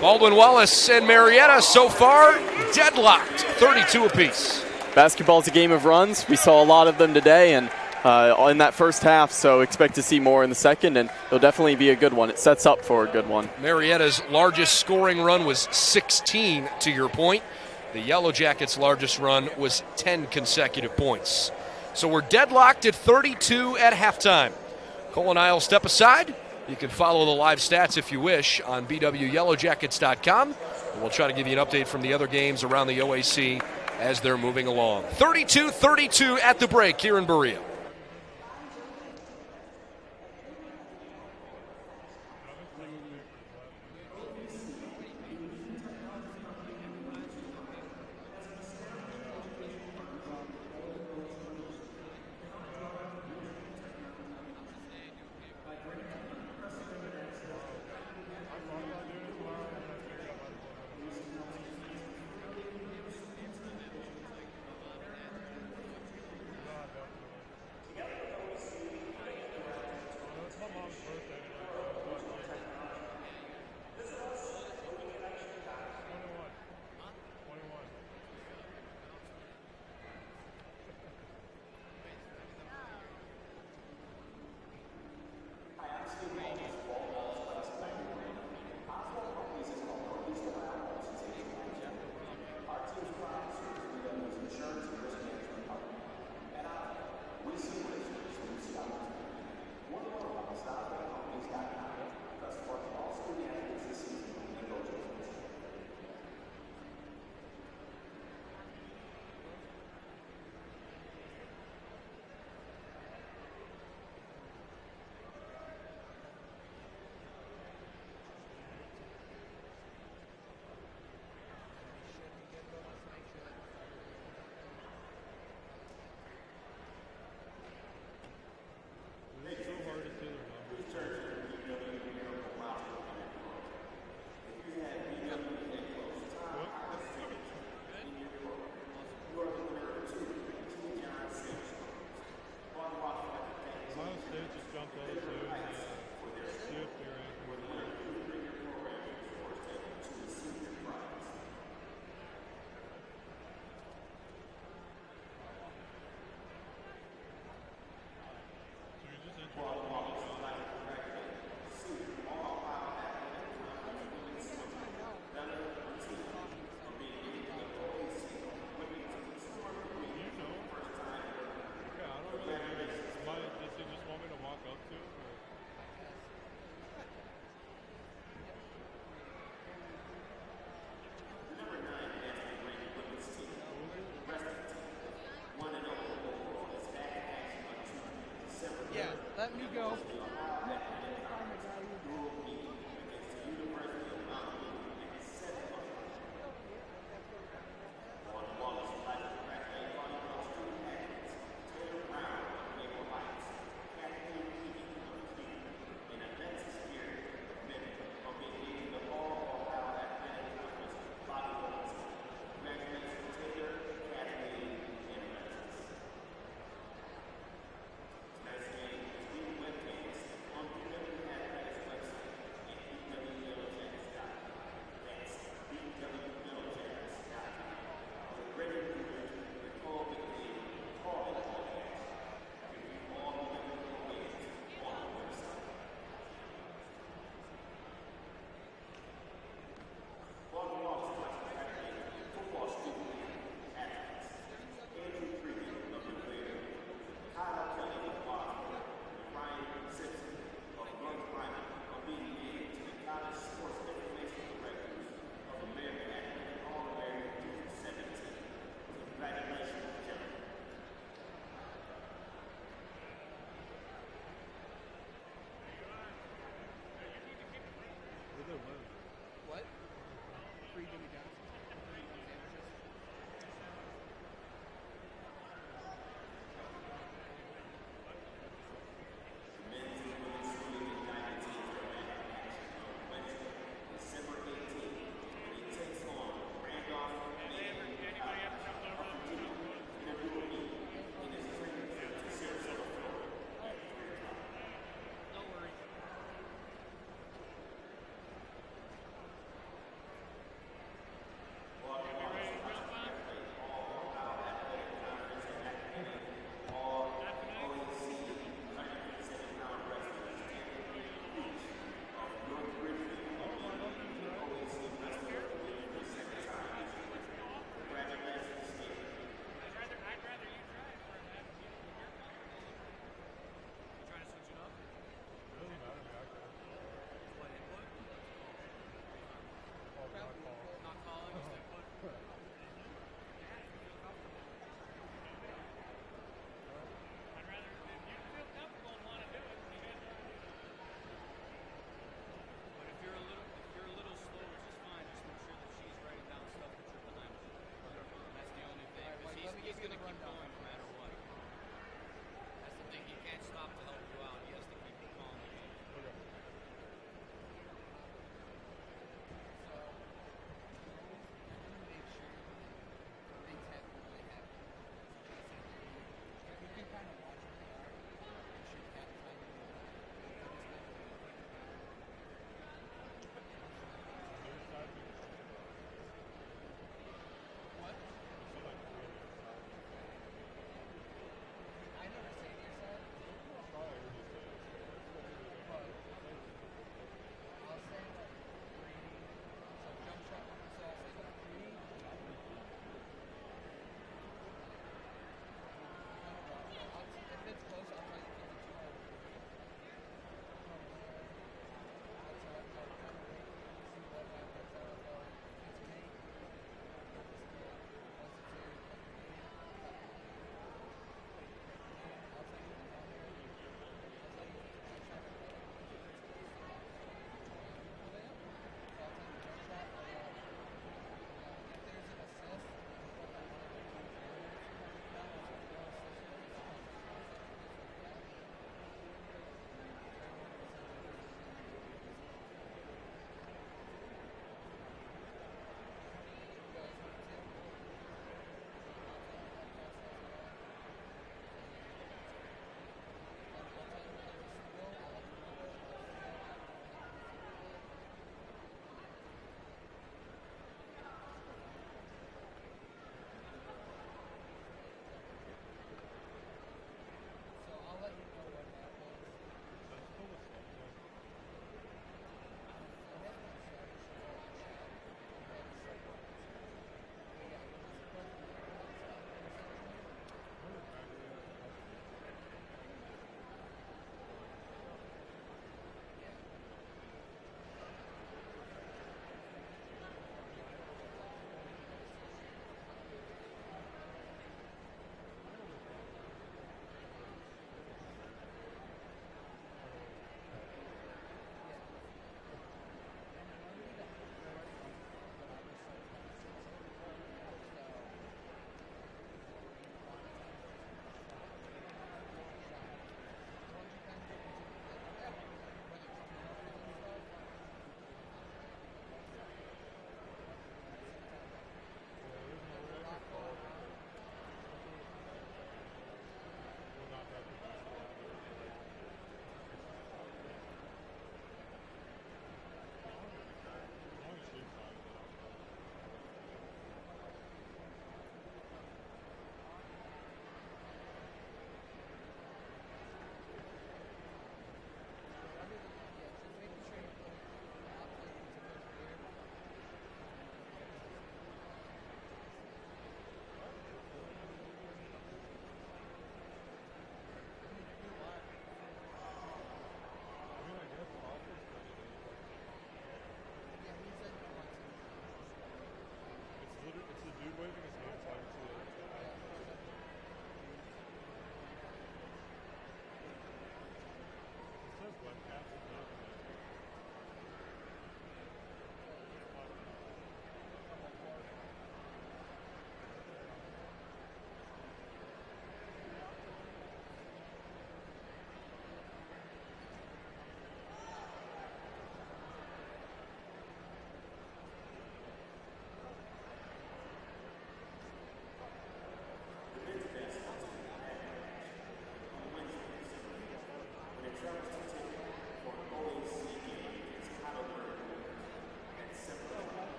Baldwin Wallace and Marietta so far deadlocked, 32 apiece. Basketball's a game of runs. We saw a lot of them today, and in that first half, so expect to see more in the second, and it'll definitely be a good one. It sets up for a good one. Marietta's largest scoring run was 16, to your point. The Yellow Jackets' largest run was 10 consecutive points. So we're deadlocked at 32 at halftime. Cole and I will step aside. You can follow the live stats if you wish on bwyellowjackets.com. And we'll try to give you an update from the other games around the OAC as they're moving along. 32-32 at the break here in Berea. come to us soon and see if they're in for the year. So you're just interested does he just want me to walk up to him? Or? Number 9 nationally ranked women's team, wrestling team, 1-0 is back in action on Tuesday, December. Yeah, let me go. Dual meeting against the University of Mountain in the 7th. Baldwin Wallace University graduated volleyball student athletes Taylor Brown of Maple Heights, Kathleen Keegan of Cleveland, and Alexis Geary of Midland are being named the All-Ohio Athletic Conference volleyball team. Congratulations to Taylor, Kathleen, and Alexis. Tonight's game is being webcast on the Midland Athletics website at ewltennis.com.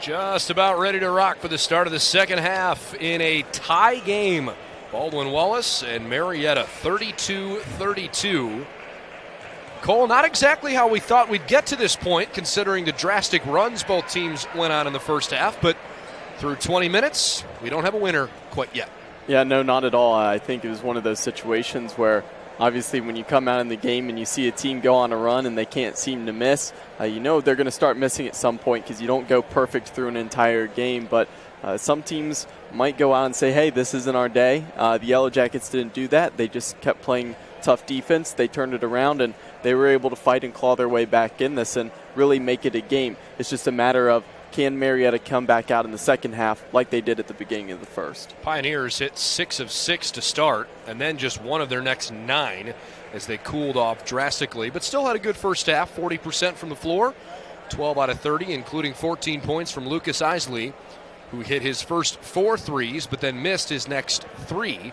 Just about ready to rock for the start of the second half in a tie game. Baldwin Wallace and Marietta, 32-32. Cole, not exactly how we thought we'd get to this point, considering the drastic runs both teams went on in the first half, but through 20 minutes, we don't have a winner quite yet. Yeah, no, not at all. I think it was one of those situations where obviously when you come out in the game and you see a team go on a run and they can't seem to miss, you know they're going to start missing at some point because you don't go perfect through an entire game. But some teams might go out and say, hey, this isn't our day. The Yellow Jackets didn't do that. They just kept playing tough defense. They turned it around, and they were able to fight and claw their way back in this and really make it a game. It's just a matter of, can Marietta come back out in the second half like they did at the beginning of the first? Pioneers hit 6 of 6 to start, and then just one of their next 9 as they cooled off drastically, but still had a good first half, 40% from the floor, 12 out of 30, including 14 points from Lucas Isley, who hit his first 4 threes, but then missed his next 3.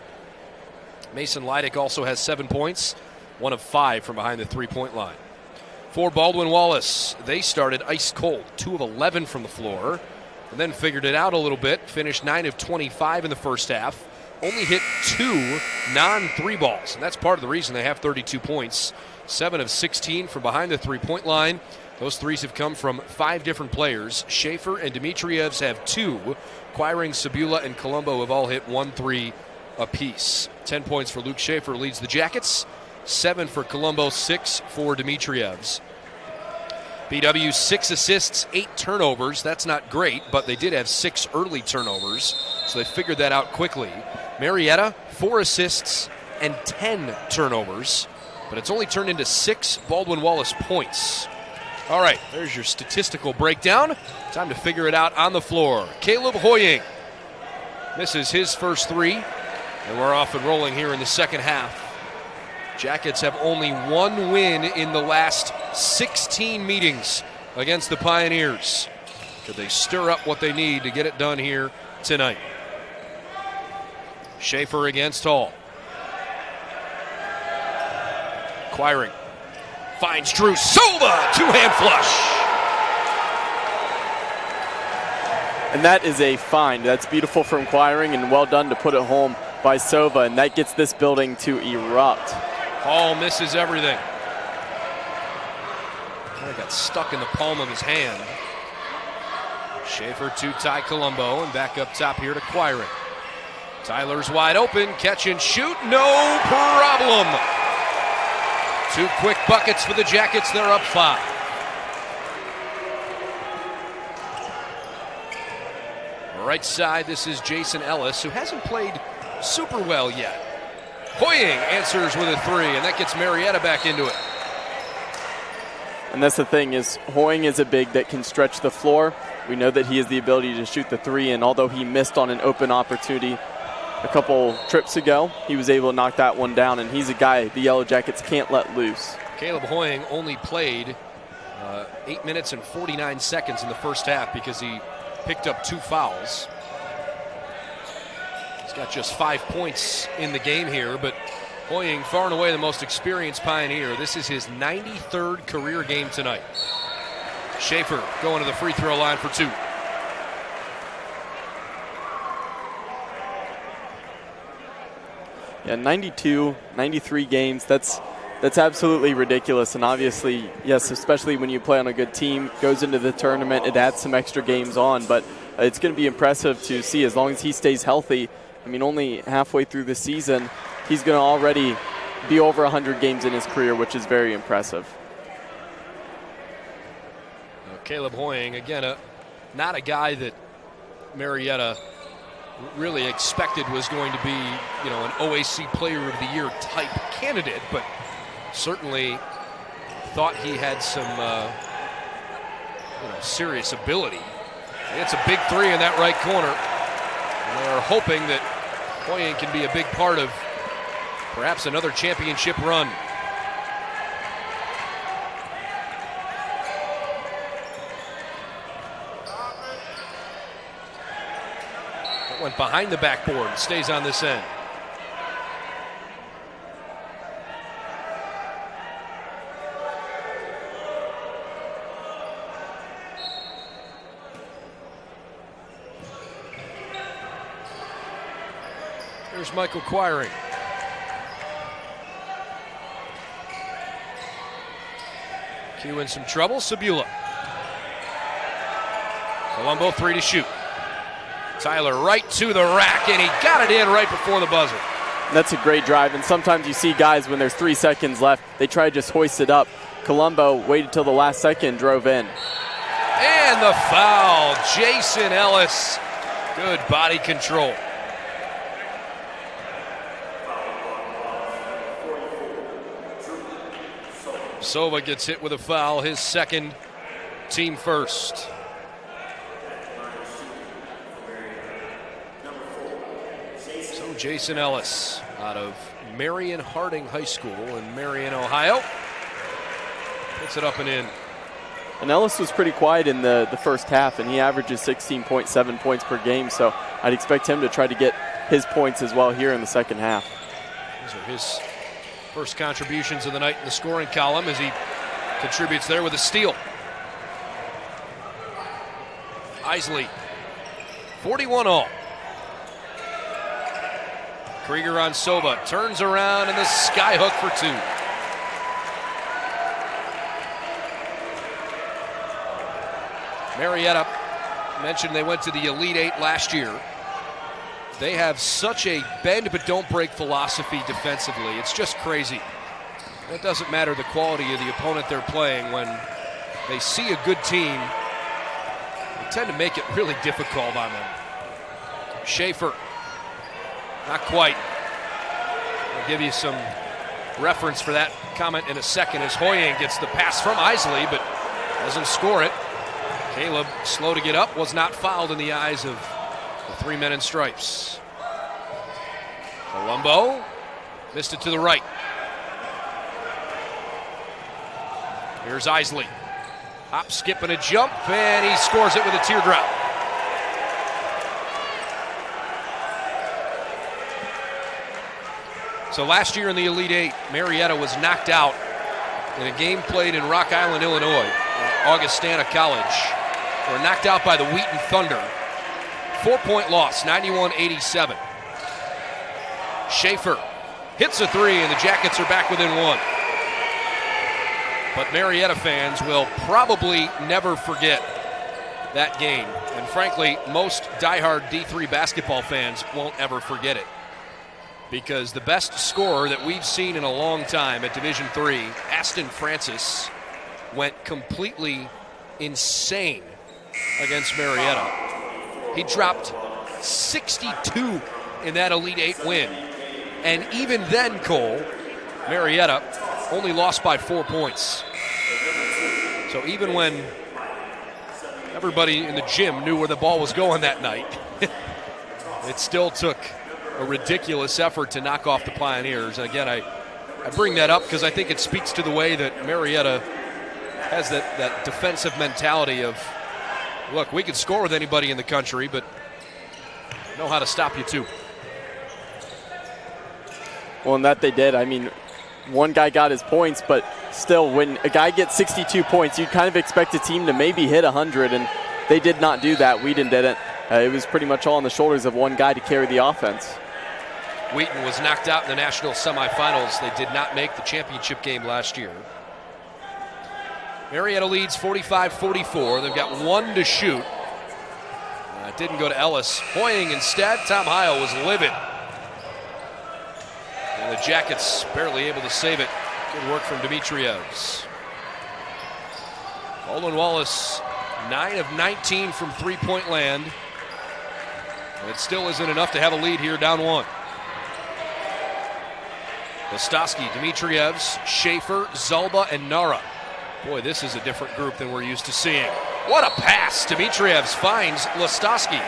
Mason Leidick also has 7 points, 1 of 5 from behind the three-point line. For Baldwin Wallace, they started ice cold, 2 of 11 from the floor, and then figured it out a little bit, finished 9 of 25 in the first half, only hit 2 non-3 balls, and that's part of the reason they have 32 points. 7 of 16 from behind the three-point line. Those threes have come from 5 different players. Schaefer and Dimitrievs have 2. Quiring, Sabula, and Colombo have all hit 1 3 apiece. 10 points for Luke Schaefer leads the Jackets. 7 for Colombo, 6 for Dimitrievs. BW 6 assists, 8 turnovers. That's not great, but they did have 6 early turnovers, so they figured that out quickly. Marietta, 4 assists and 10 turnovers, but it's only turned into 6 Baldwin Wallace points. All right, there's your statistical breakdown. Time to figure it out on the floor. Caleb Hoying misses his first 3, and we're off and rolling here in the second half. Jackets have only 1 win in the last 16 meetings against the Pioneers. Could they stir up what they need to get it done here tonight? Schaefer against Hall. Quiring. Finds Drew Silva. 2-hand flush. And that is a find. That's beautiful from Quiring and well done to put it home by Sova, and that gets this building to erupt. Hall misses everything. Kind of got stuck in the palm of his hand. Schaefer to Ty Colombo, and back up top here to Quiring. Tyler's wide open, catch and shoot, no problem. 2 quick buckets for the Jackets, they're up 5. Right side, this is Jason Ellis, who hasn't played super well yet. Hoying answers with a 3, and that gets Marietta back into it. And that's the thing, is Hoying is a big that can stretch the floor. We know that he has the ability to shoot the 3, and although he missed on an open opportunity a couple trips ago, he was able to knock that one down, and he's a guy the Yellow Jackets can't let loose. Caleb Hoying only played 8 minutes and 49 seconds in the first half because he picked up 2 fouls. He's got just 5 points in the game here, but Hoying, far and away the most experienced Pioneer. This is his 93rd career game tonight. Schaefer going to the free throw line for 2. Yeah, 92, 93 games, that's absolutely ridiculous. And obviously, yes, especially when you play on a good team, goes into the tournament, it adds some extra games on. But it's going to be impressive to see as long as he stays healthy. I mean, only halfway through the season, he's going to already be over 100 games in his career, which is very impressive. Caleb Hoying, again, not a guy that Marietta really expected was going to be, an OAC Player of the Year type candidate, but certainly thought he had some serious ability. It's a big 3 in that right corner. And they are hoping that Hoying can be a big part of perhaps another championship run. That went behind the backboard, stays on this end. There's Michael Quiring. Q in some trouble. Sabula. Colombo 3 to shoot. Tyler right to the rack, and he got it in right before the buzzer. That's a great drive, and sometimes you see guys when there's 3 seconds left, they try to just hoist it up. Colombo waited till the last second, drove in. And the foul, Jason Ellis. Good body control. Sova gets hit with a foul, his second, team first. So Jason Ellis out of Marion Harding High School in Marion, Ohio. Puts it up and in. And Ellis was pretty quiet in the first half, and he averages 16.7 points per game, so I'd expect him to try to get his points as well here in the second half. These are his first contributions of the night in the scoring column as he contributes there with a steal. Isley, 41 all. Krieger on Sova, turns around and the sky hook for 2. Marietta mentioned they went to the Elite Eight last year. They have such a bend but don't break philosophy defensively. It's just crazy. It doesn't matter the quality of the opponent they're playing. When they see a good team, they tend to make it really difficult on them. Schaefer, not quite. I'll give you some reference for that comment in a second as Hoying gets the pass from Isley but doesn't score it. Caleb, slow to get up, was not fouled in the eyes of the 3 men in stripes. Colombo missed it to the right. Here's Isley. Hop, skip, and a jump, and he scores it with a teardrop. So last year in the Elite Eight, Marietta was knocked out in a game played in Rock Island, Illinois, at Augustana College. They were knocked out by the Wheaton Thunder. 4-point loss, 91-87. Schaefer hits a 3, and the Jackets are back within 1. But Marietta fans will probably never forget that game. And frankly, most diehard D3 basketball fans won't ever forget it. Because the best scorer that we've seen in a long time at Division III, Aston Francis, went completely insane against Marietta. He dropped 62 in that Elite Eight win. And even then, Cole, Marietta only lost by 4 points. So even when everybody in the gym knew where the ball was going that night, it still took a ridiculous effort to knock off the Pioneers. And again, I bring that up because I think it speaks to the way that Marietta has that defensive mentality of, look, we can score with anybody in the country, but know how to stop you too. Well, and that they did. I mean, one guy got his points, but still, when a guy gets 62 points, you'd kind of expect a team to maybe hit 100, and they did not do that. Wheaton didn't. It was pretty much all on the shoulders of one guy to carry the offense. Wheaton was knocked out in the national semifinals. They did not make the championship game last year. Marietta leads 45-44. They've got 1 to shoot. It didn't go to Ellis. Hoying instead. Tom Heil was livid. And the Jackets barely able to save it. Good work from Dimitrievs. Baldwin Wallace, 9 of 19 from three-point land. And it still isn't enough to have a lead here, down 1. Listowski, Dimitrievs, Schaefer, Zalba, and Nara. Boy, this is a different group than we're used to seeing. What a pass! Dimitrievs finds Listowski,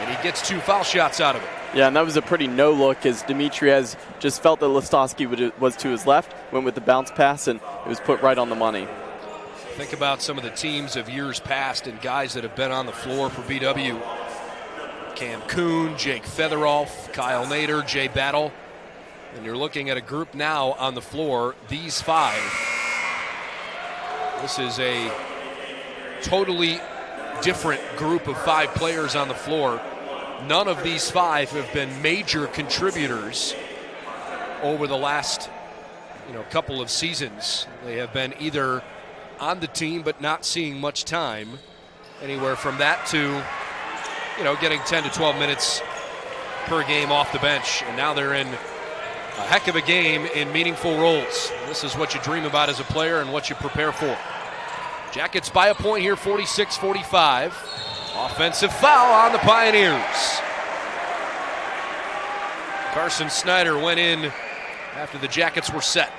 and he gets 2 foul shots out of it. Yeah, and that was a pretty no-look as Dimitrievs just felt that Listowski was to his left, went with the bounce pass, and it was put right on the money. Think about some of the teams of years past and guys that have been on the floor for BW. Cam Kuhn, Jake Featherolf, Kyle Nader, Jay Battle. And you're looking at a group now on the floor, these 5. This is a totally different group of 5 players on the floor none of these 5 have been major contributors over the last couple of seasons. They have been either on the team but not seeing much time, anywhere from that to getting 10 to 12 minutes per game off the bench, and now they're in a heck of a game in meaningful roles. This is what you dream about as a player and what you prepare for. Jackets by a point here, 46-45. Offensive foul on the Pioneers. Carson Snyder went in after the Jackets were set.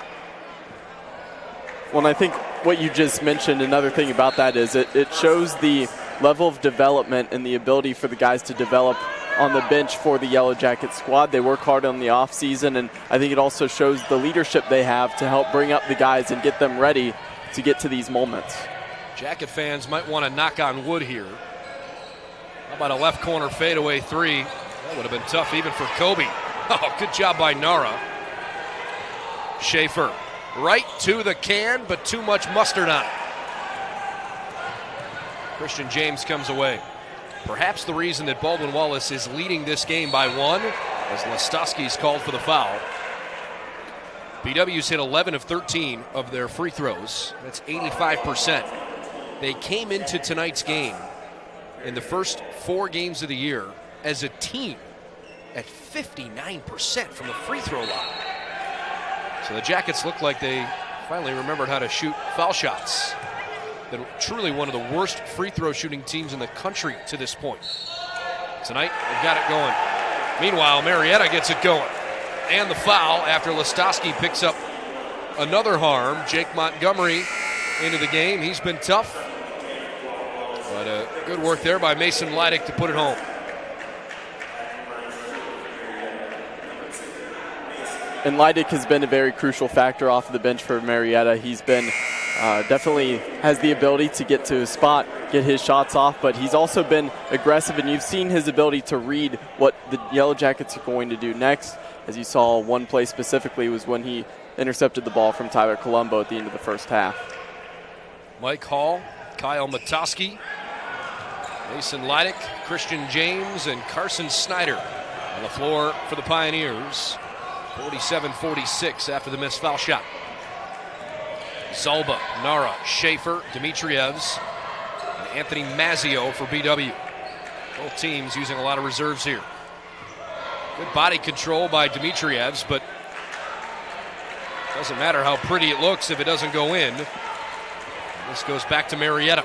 Well, and I think what you just mentioned, another thing about that is it shows the level of development and the ability for the guys to develop on the bench for the Yellow Jacket squad. They work hard on the offseason, and I think it also shows the leadership they have to help bring up the guys and get them ready to get to these moments. Jacket fans might want to knock on wood here. How about a left corner fadeaway 3? That would have been tough even for Kobe. Oh, good job by Nara. Schaefer right to the can, but too much mustard on it. Christian James comes away. Perhaps the reason that Baldwin Wallace is leading this game by 1 as Listowski's called for the foul. BW's hit 11 of 13 of their free throws. That's 85%. They came into tonight's game in the first 4 games of the year as a team at 59% from the free throw line. So the Jackets look like they finally remembered how to shoot foul shots. They're truly one of the worst free throw shooting teams in the country to this point. Tonight, they've got it going. Meanwhile, Marietta gets it going. And the foul after Listowski picks up another harm. Jake Montgomery into the game. He's been tough. But good work there by Mason Leidick to put it home. And Leidick has been a very crucial factor off of the bench for Marietta. He's been definitely has the ability to get to his spot, get his shots off, but he's also been aggressive, and you've seen his ability to read what the Yellow Jackets are going to do next. As you saw, one play specifically was when he intercepted the ball from Tyler Colombo at the end of the first half. Mike Hall, Kyle Matoski, Mason Leidick, Christian James, and Carson Snyder on the floor for the Pioneers. 47-46 after the missed foul shot. Zalba, Nara, Schaefer, Dimitrievs, and Anthony Mazzio for BW. Both teams using a lot of reserves here. Good body control by Dimitrievs, but doesn't matter how pretty it looks if it doesn't go in. This goes back to Marietta.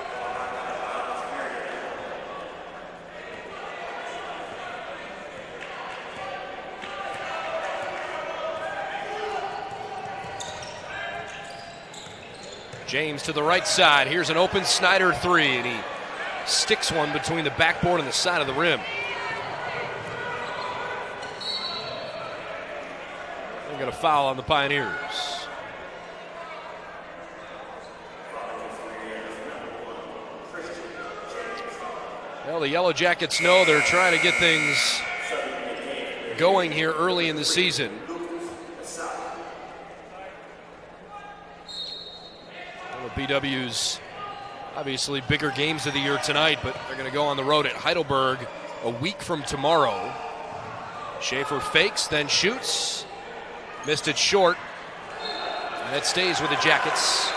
James to the right side. Here's an open Snyder 3, and he sticks one between the backboard and the side of the rim. They're going to foul on the Pioneers. Well, the Yellow Jackets know they're trying to get things going here early in the season. BW's obviously bigger games of the year tonight, but they're going to go on the road at Heidelberg a week from tomorrow. Schaefer fakes, then shoots. Missed it short. And it stays with the Jackets.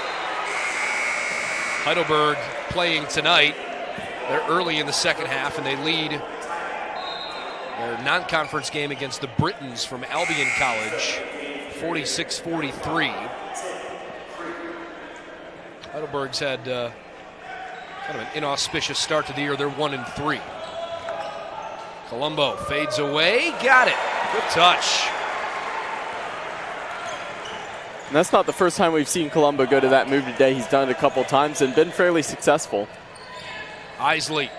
Heidelberg playing tonight. They're early in the second half, and they lead their non-conference game against the Britons from Albion College, 46-43. Heidelberg's had kind of an inauspicious start to the year. They're 1-3. Colombo fades away. Got it. Good touch. And that's not the first time we've seen Colombo go to that move today. He's done it a couple times and been fairly successful. Isley.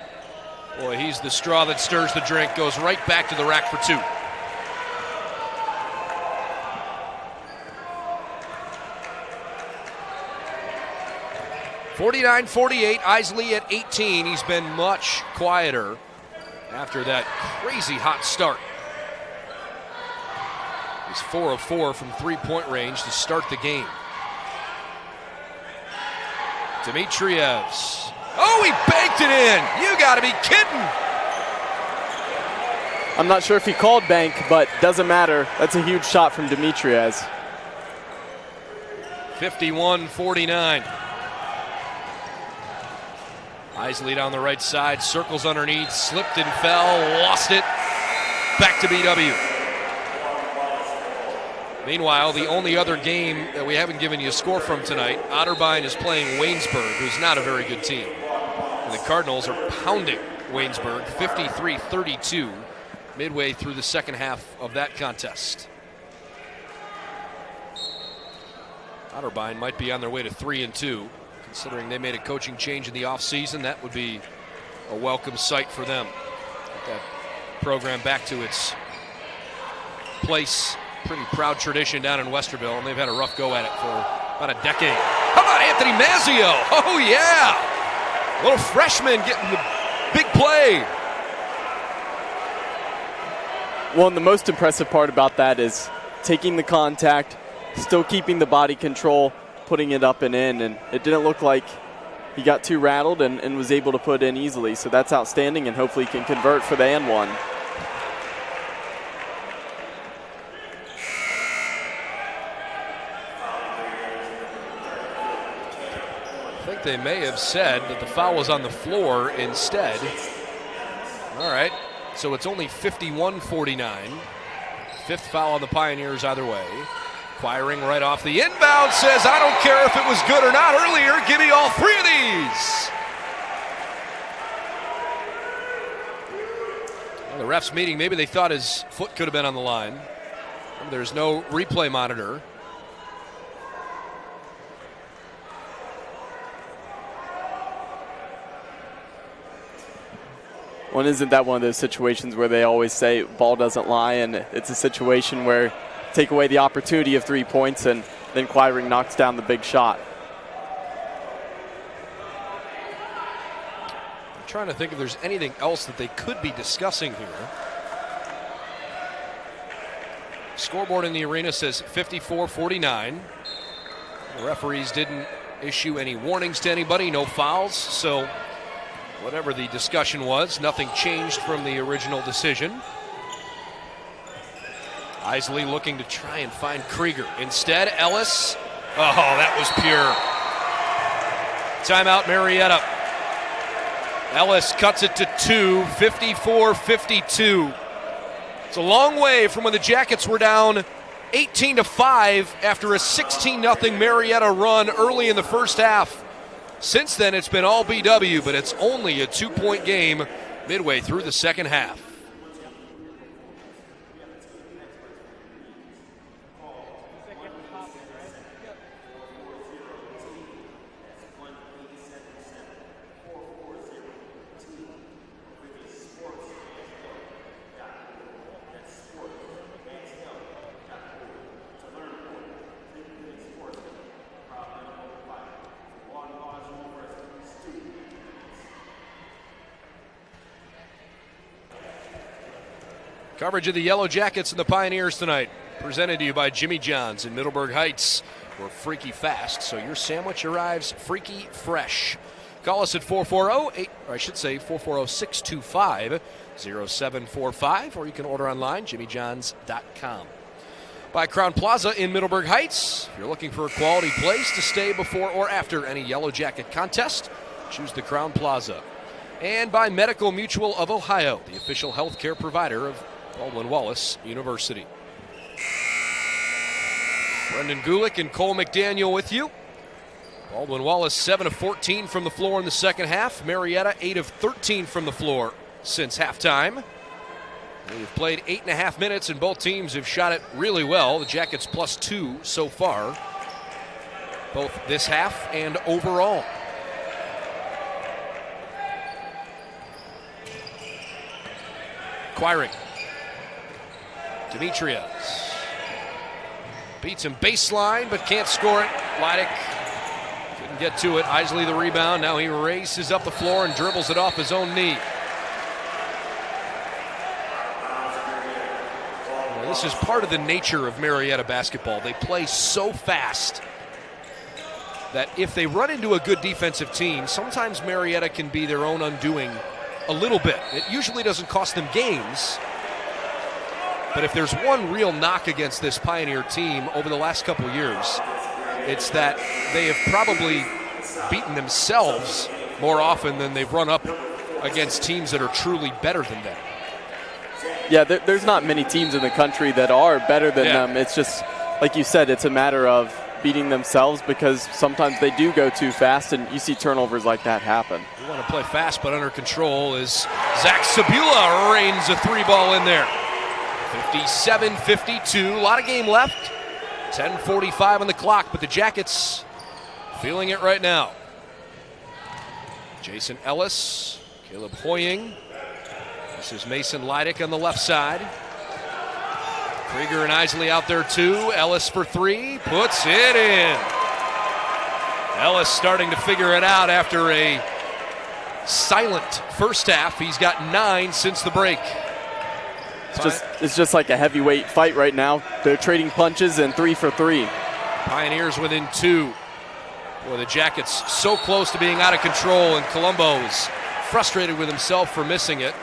Boy, he's the straw that stirs the drink. Goes right back to the rack for 2. (49-48), Isley at 18. He's been much quieter after that crazy hot start. He's 4 of 4 from three-point range to start the game. Dimitrievs. Oh, he banked it in. You got to be kidding. I'm not sure if he called bank, but doesn't matter. That's a huge shot from Demetrius. 51-49. Isley down the right side, circles underneath, slipped and fell, lost it. Back to BW. Meanwhile, the only other game that we haven't given you a score from tonight, Otterbein is playing Waynesburg, who's not a very good team. And the Cardinals are pounding Waynesburg 53-32 midway through the second half of that contest. Otterbein might be on their way to 3-2. Considering they made a coaching change in the offseason, that would be a welcome sight for them. Get that program back to its place. Pretty proud tradition down in Westerville, and they've had a rough go at it for about a decade. How about Anthony Mazzio? Oh, yeah! Little freshman getting the big play. Well, and the most impressive part about that is taking the contact, still keeping the body control, putting it up and in, and it didn't look like he got too rattled and was able to put in easily. So that's outstanding, and hopefully he can convert for the and one. I think they may have said that the foul was on the floor instead. All right, so it's only 51-49. Fifth foul on the Pioneers either way. Firing right off the inbound, says, I don't care if it was good or not earlier, give me all three of these. Well, the refs meeting, maybe they thought his foot could have been on the line. There's no replay monitor. Well, isn't that one of those situations where they always say ball doesn't lie, and it's a situation where take away the opportunity of 3 points, and then Quiring knocks down the big shot. I'm trying to think if there's anything else that they could be discussing here. Scoreboard in the arena says 54-49. The referees didn't issue any warnings to anybody, no fouls, so whatever the discussion was, nothing changed from the original decision. Isley looking to try and find Krieger. Instead, Ellis. Oh, that was pure. Timeout, Marietta. Ellis cuts it to 2, 54-52. It's a long way from when the Jackets were down 18-5 after a 16-0 Marietta run early in the first half. Since then, it's been all BW, but it's only a 2-point game midway through the second half. Coverage of the Yellow Jackets and the Pioneers tonight, presented to you by Jimmy John's in Middleburg Heights. We're freaky fast, so your sandwich arrives freaky fresh. Call us at 440-625-0745, or you can order online, jimmyjohns.com. By Crown Plaza in Middleburg Heights. If you're looking for a quality place to stay before or after any Yellow Jacket contest, choose the Crown Plaza. And by Medical Mutual of Ohio, the official healthcare provider of Baldwin Wallace University. Brendan Gulick and Cole McDaniel with you. Baldwin Wallace 7 of 14 from the floor in the second half. Marietta 8 of 13 from the floor since halftime. We've played 8.5 minutes, and both teams have shot it really well. The Jackets +2 so far, both this half and overall. Quiring. Demetrius beats him baseline, but can't score it. Leidick couldn't get to it. Isley the rebound. Now he races up the floor and dribbles it off his own knee. Now, this is part of the nature of Marietta basketball. They play so fast that if they run into a good defensive team, sometimes Marietta can be their own undoing a little bit. It usually doesn't cost them games, But if there's one real knock against this Pioneer team over the last couple years, it's that they have probably beaten themselves more often than they've run up against teams that are truly better than them. Yeah, there's not many teams in the country that are better than them. It's just, like you said, it's a matter of beating themselves because sometimes they do go too fast, and you see turnovers like that happen. You want to play fast but under control as Zach Sabula rains a three ball in there. 57-52, a lot of game left. 10:45 on the clock, but the Jackets feeling it right now. Jason Ellis, Caleb Hoying. This is Mason Leidick on the left side. Krieger and Isley out there too. Ellis for three, puts it in. Ellis starting to figure it out after a silent first half. He's got 9 since the break. It's just like a heavyweight fight right now. They're trading punches and 3 for 3. Pioneers within 2. Boy, the Jackets so close to being out of control, and Colombo's frustrated with himself for missing it.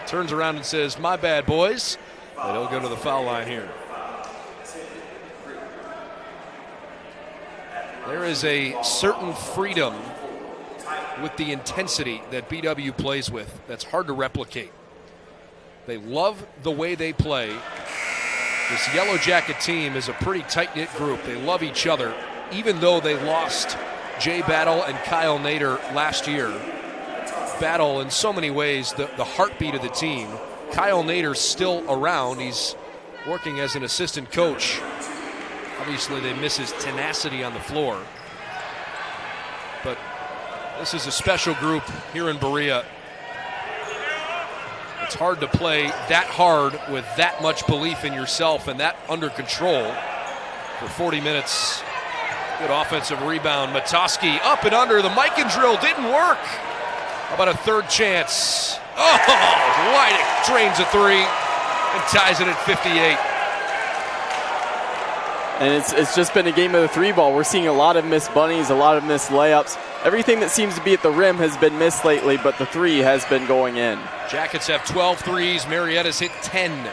Turns around and says, "My bad, boys." But he'll go to the foul line here. There is a certain freedom with the intensity that BW plays with that's hard to replicate. They love the way they play. This Yellow Jacket team is a pretty tight-knit group. They love each other, even though they lost Jay Battle and Kyle Nader last year. Battle, in so many ways, the heartbeat of the team. Kyle Nader's still around. He's working as an assistant coach. Obviously, they miss his tenacity on the floor. But this is a special group here in Berea. It's hard to play that hard with that much belief in yourself and that under control for 40 minutes. Good offensive rebound. Matoski up and under. The Mikan drill didn't work. How about a third chance? Oh, Leidick drains a three and ties it at 58. And it's just been a game of the three ball. We're seeing a lot of missed bunnies, a lot of missed layups. Everything that seems to be at the rim has been missed lately, but the three has been going in. Jackets have 12 threes. Marietta's hit 10.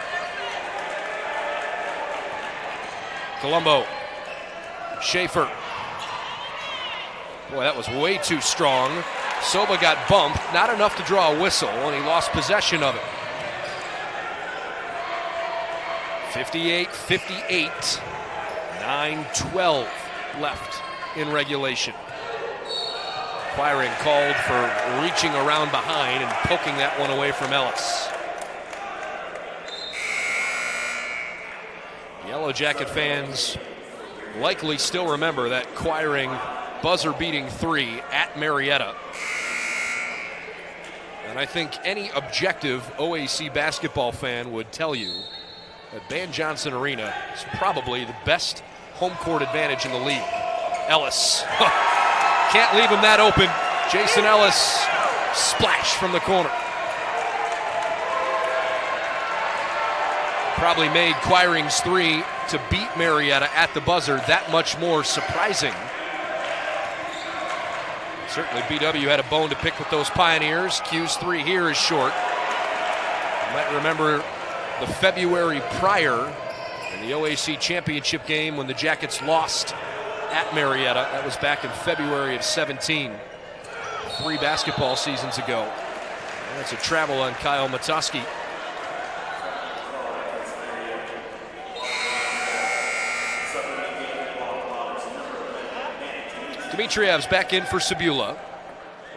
Colombo. Schaefer. Boy, that was way too strong. Soba got bumped. Not enough to draw a whistle, and he lost possession of it. 58-58. 9:12 left in regulation. Quiring called for reaching around behind and poking that one away from Ellis. Yellow Jacket fans likely still remember that Quiring buzzer-beating three at Marietta. And I think any objective OAC basketball fan would tell you that Van Johnson Arena is probably the best home court advantage in the league. Ellis. Can't leave him that open. Jason Ellis, splash from the corner. Probably made Quiring's three to beat Marietta at the buzzer that much more surprising. Certainly BW had a bone to pick with those Pioneers. Q's three here is short. You might remember the February prior in the OAC championship game when the Jackets lost at Marietta. That was back in February of 17, 3 basketball seasons ago. And that's a travel on Kyle Matoski. Dmitriev's back in for Sabula.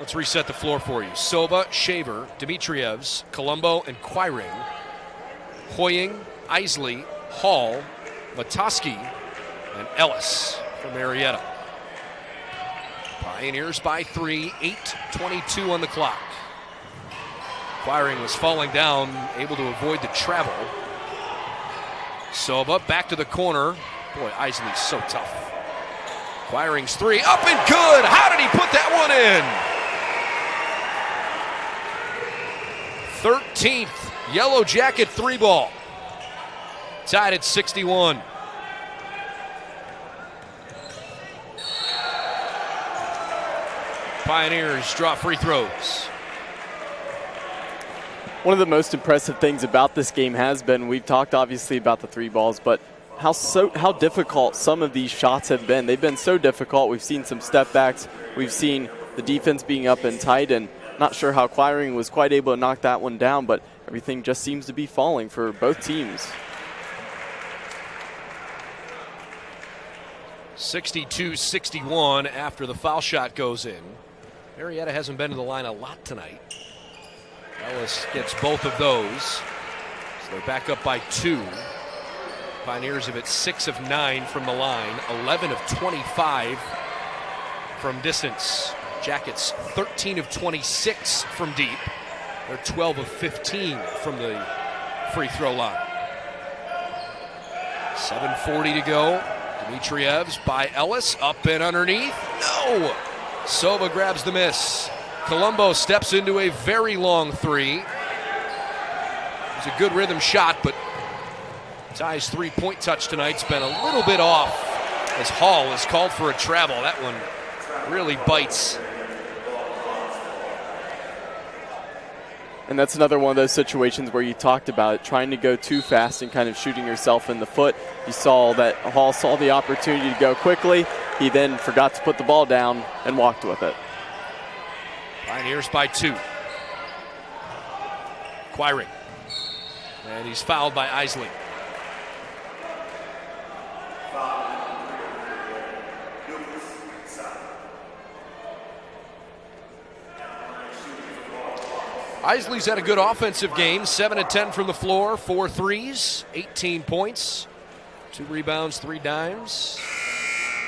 Let's reset the floor for you. Soba, Shaver, Dmitriev's, Colombo, and Quiring. Hoying, Isley, Hall, Matoski, and Ellis for Marietta. Pioneers by 3, 8:22 on the clock. Quiring was falling down, able to avoid the travel. Soba back to the corner. Boy, Isley's so tough. Quiring's three up and good. How did he put that one in? 13th Yellow Jacket three ball. Tied at 61. Pioneers draw free throws. One of the most impressive things about this game has been, we've talked obviously about the 3 balls, but how difficult some of these shots have been. They've been so difficult. We've seen some step backs. We've seen the defense being up and tight, and not sure how Quiring was quite able to knock that one down, but everything just seems to be falling for both teams. 62-61 after the foul shot goes in. Marietta hasn't been to the line a lot tonight. Ellis gets both of those. So they're back up by 2. Pioneers have hit 6 of 9 from the line, 11 of 25 from distance. Jackets 13 of 26 from deep. They're 12 of 15 from the free throw line. 7:40 to go. Dmitrievs by Ellis, up and underneath. No! Sova grabs the miss. Colombo steps into a very long 3. It was a good rhythm shot, but Ty's 3-point touch tonight's been a little bit off as Hall is called for a travel. That one really bites. And that's another one of those situations where you talked about it, trying to go too fast and kind of shooting yourself in the foot. You saw that Hall saw the opportunity to go quickly. He then forgot to put the ball down and walked with it. Pioneers by 2. Quiring. And he's fouled by Isley. Isley's had a good offensive game, 7 of 10 from the floor, 4 threes, 18 points, 2 rebounds, 3 dimes.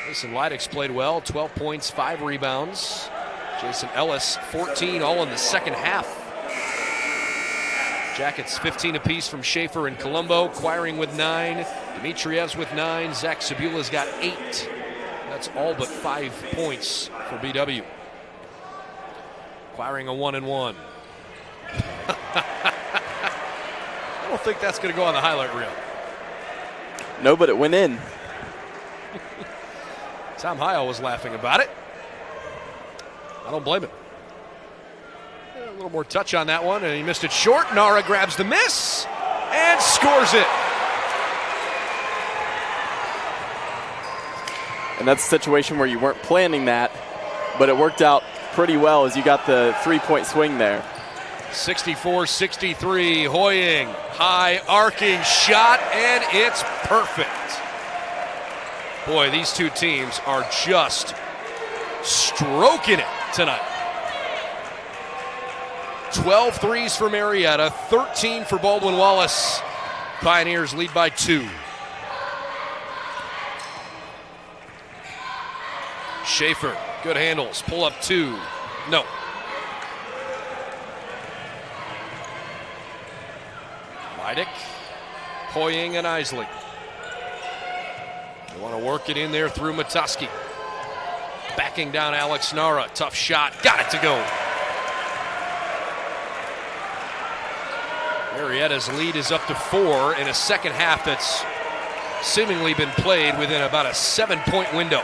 Mason Leidick's played well, 12 points, 5 rebounds. Jason Ellis, 14, all in the second half. Jackets 15 apiece from Schaefer and Colombo, Quiring with 9, Dmitrievs with 9, Zach Sabula's got 8. That's all but 5 points for BW. Quiring a 1-and-1. I don't think that's going to go on the highlight reel. No, but it went in. Tom Heil was laughing about it. I don't blame him. A little more touch on that one, and he missed it short. Nara grabs the miss and scores it. And that's a situation where you weren't planning that, but it worked out pretty well as you got the 3-point swing there. 64-63, Hoying, high arcing shot, and it's perfect. Boy, these two teams are just stroking it tonight. 12 threes for Marietta, 13 for Baldwin Wallace. Pioneers lead by 2. Schaefer, good handles, pull up 2. No. Leidick, Hoying, and Isley. They want to work it in there through Matuski. Backing down Alex Nara. Tough shot. Got it to go. Marietta's lead is up to 4 in a second half that's seemingly been played within about a 7-point window.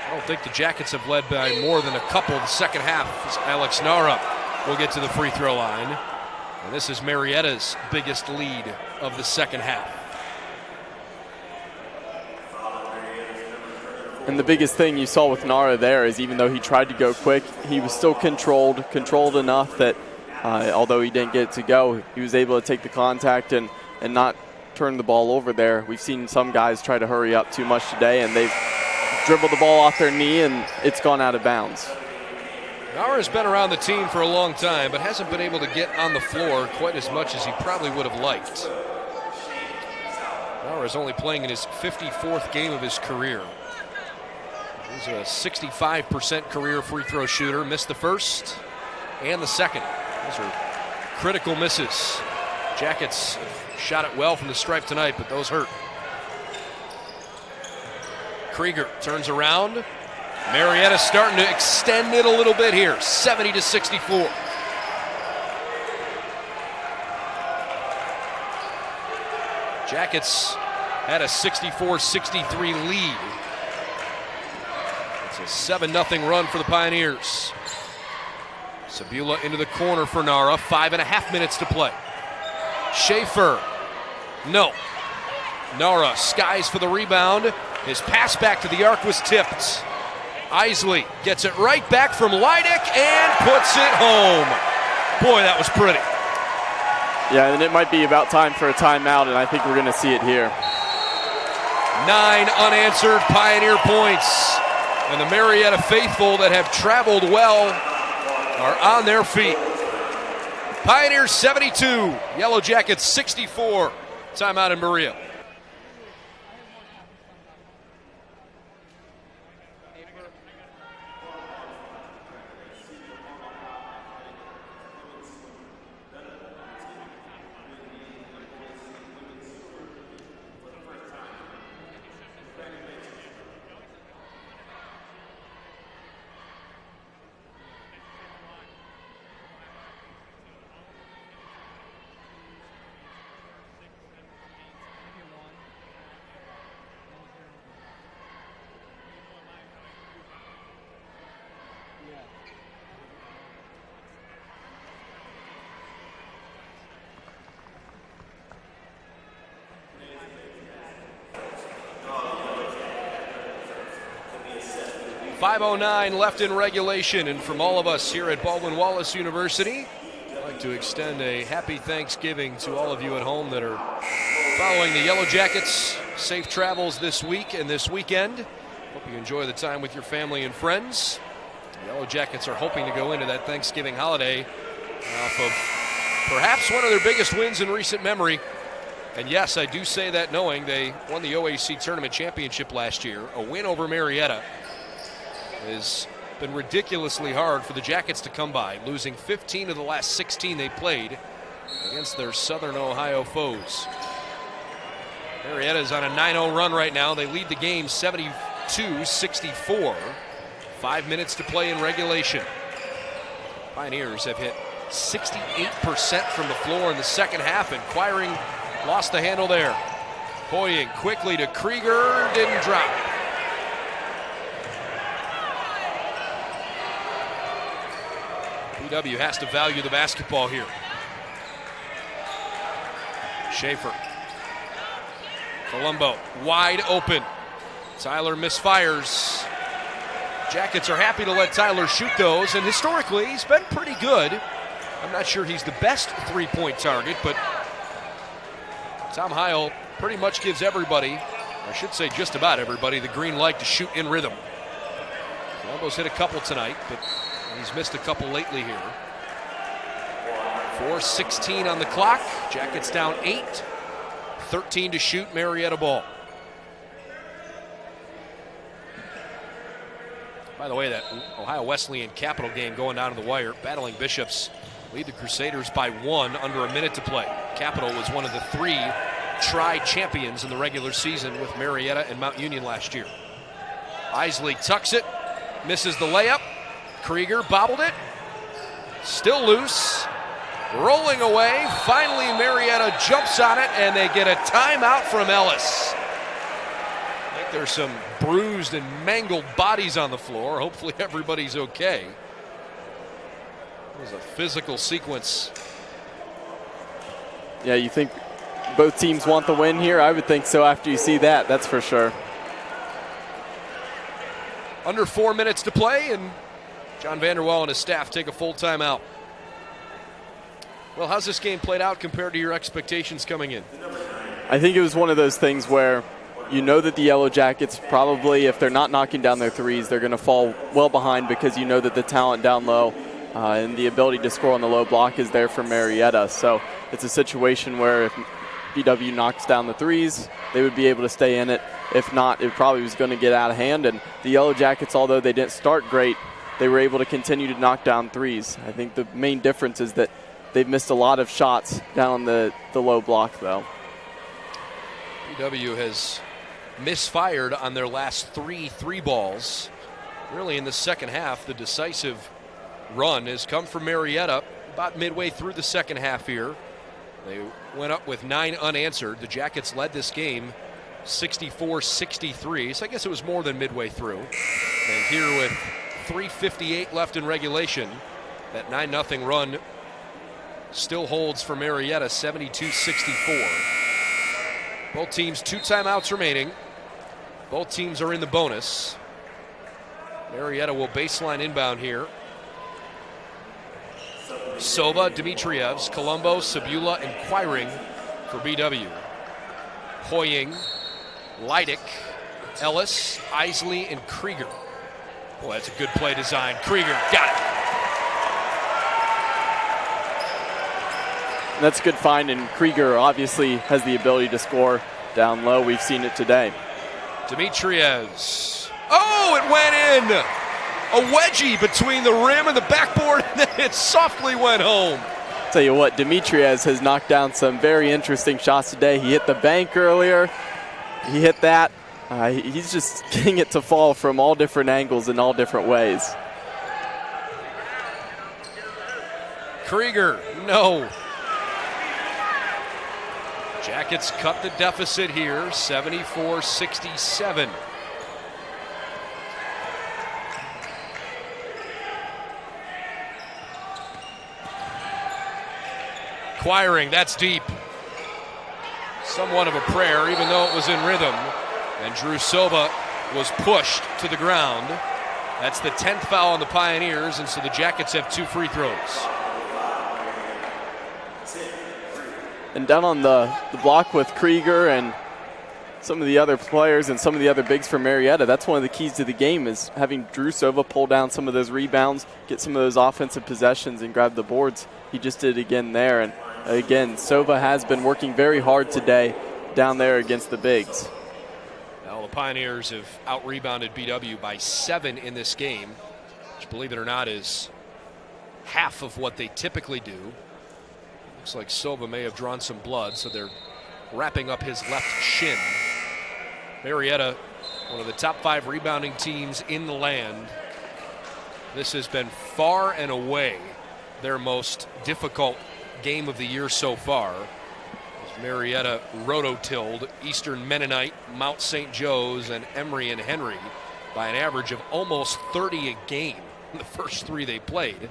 I don't think the Jackets have led by more than a couple the second half as Alex Nara will get to the free throw line. And this is Marietta's biggest lead of the second half. And the biggest thing you saw with Nara there is even though he tried to go quick, he was still controlled enough that although he didn't get it to go, he was able to take the contact and not turn the ball over there. We've seen some guys try to hurry up too much today, and they've dribbled the ball off their knee, and it's gone out of bounds. Nara's been around the team for a long time, but hasn't been able to get on the floor quite as much as he probably would have liked. Nara's only playing in his 54th game of his career. He's a 65% career free throw shooter. Missed the first and the second. Those are critical misses. Jackets shot it well from the stripe tonight, but those hurt. Krieger turns around. Marietta starting to extend it a little bit here, 70-64. Jackets had a 64-63 lead. It's a 7-0 run for the Pioneers. Sabula into the corner for Nara. 5.5 minutes to play. Schaefer. No. Nara skies for the rebound. His pass back to the arc was tipped. Isley gets it right back from Leidick and puts it home. Boy, that was pretty. Yeah, and it might be about time for a timeout, and I think we're going to see it here. 9 unanswered Pioneer points. And the Marietta faithful that have traveled well are on their feet. Pioneers 72, Yellow Jackets 64. Timeout in Berea. .509 left in regulation, and from all of us here at Baldwin Wallace University, I'd like to extend a happy Thanksgiving to all of you at home that are following the Yellow Jackets. Safe travels this week and this weekend. Hope you enjoy the time with your family and friends. The Yellow Jackets are hoping to go into that Thanksgiving holiday off of perhaps one of their biggest wins in recent memory. And yes, I do say that knowing they won the OAC Tournament Championship last year. A win over Marietta has been ridiculously hard for the Jackets to come by, losing 15 of the last 16 they played against their Southern Ohio foes. Marietta's on a 9-0 run right now. They lead the game 72-64. 5 minutes to play in regulation. Pioneers have hit 68% from the floor in the second half, and Quiring lost the handle there. Hoying quickly to Krieger, didn't drop. BW has to value the basketball here. Schaefer. Colombo wide open. Tyler misfires. Jackets are happy to let Tyler shoot those, and historically he's been pretty good. I'm not sure he's the best three-point target, but Tom Heil pretty much gives everybody, I should say just about everybody, the green light to shoot in rhythm. Colombo's hit a couple tonight, but he's missed a couple lately here. 4:16 on the clock. Jackets down 8. 13 to shoot, Marietta ball. By the way, that Ohio Wesleyan Capital game going down to the wire. Battling Bishops lead the Crusaders by 1 under a minute to play. Capital was one of the 3 tri-champions in the regular season with Marietta and Mount Union last year. Isley tucks it, misses the layup. Krieger bobbled it, still loose, rolling away. Finally, Marietta jumps on it, and they get a timeout from Ellis. I think there's some bruised and mangled bodies on the floor. Hopefully everybody's okay. It was a physical sequence. Yeah, you think both teams want the win here? I would think so after you see that, that's for sure. Under 4 minutes to play, and John Vanderwall and his staff take a full timeout. Well, how's this game played out compared to your expectations coming in? I think it was one of those things where you know that the Yellow Jackets probably, if they're not knocking down their threes, they're going to fall well behind because you know that the talent down low and the ability to score on the low block is there for Marietta. So it's a situation where if BW knocks down the threes, they would be able to stay in it. If not, it probably was going to get out of hand. And the Yellow Jackets, although they didn't start great, they were able to continue to knock down threes. I think the main difference is that they've missed a lot of shots down the low block, though. BW has misfired on their last 3 balls. Really in the second half, the decisive run has come from Marietta about midway through the second half here. They went up with 9 unanswered. The Jackets led this game 64-63, so I guess it was more than midway through. And here with 3:58 left in regulation, That 9-0 run still holds for Marietta, 72-64. Both teams 2 timeouts remaining. Both teams are in the bonus. Marietta will baseline inbound here. Sova, Dimitrievs, Colombo, Sabula, and Quiring for BW. Hoying, Leidick, Ellis, Isley, and Krieger. Boy, that's a good play design. Krieger got it. That's a good find, and Krieger obviously has the ability to score down low. We've seen it today. Dimitrievs. Oh, it went in! A wedgie between the rim and the backboard, and then it softly went home. Tell you what, Dimitrievs has knocked down some very interesting shots today. He hit the bank earlier. He hit that. He's just getting it to fall from all different angles in all different ways. Krieger, no. Jackets cut the deficit here, 74-67. Quiring, that's deep. Somewhat of a prayer, even though it was in rhythm. And Drew Soba was pushed to the ground. That's the 10th foul on the Pioneers, and so the Jackets have 2 free throws. And down on the block with Krieger and some of the other players and some of the other bigs for Marietta, that's one of the keys to the game, is having Drew Sova pull down some of those rebounds, get some of those offensive possessions and grab the boards. He just did it again there. And again, Sova has been working very hard today down there against the bigs. Well, the Pioneers have out-rebounded BW by 7 in this game, which, believe it or not, is half of what they typically do. Looks like Sova may have drawn some blood, so they're wrapping up his left shin. Marietta, one of the top 5 rebounding teams in the land. This has been far and away their most difficult game of the year so far. Marietta rototilled Eastern Mennonite, Mount St. Joe's, and Emory and Henry by an average of almost 30 a game in the first 3 they played.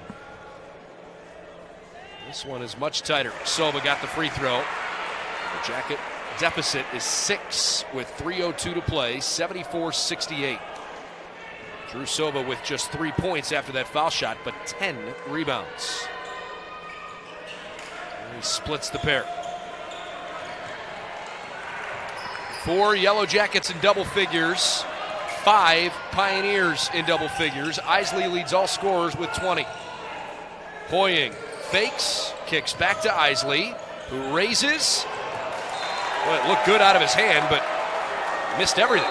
This one is much tighter. Sova got the free throw. The Jacket deficit is 6 with 3:02 to play, 74-68. Drew Sova with just 3 points after that foul shot, but 10 rebounds. And he splits the pair. 4 Yellow Jackets in double figures, 5 Pioneers in double figures. Isley leads all scorers with 20. Hoying fakes, kicks back to Isley, who raises. Well, it looked good out of his hand, but missed everything.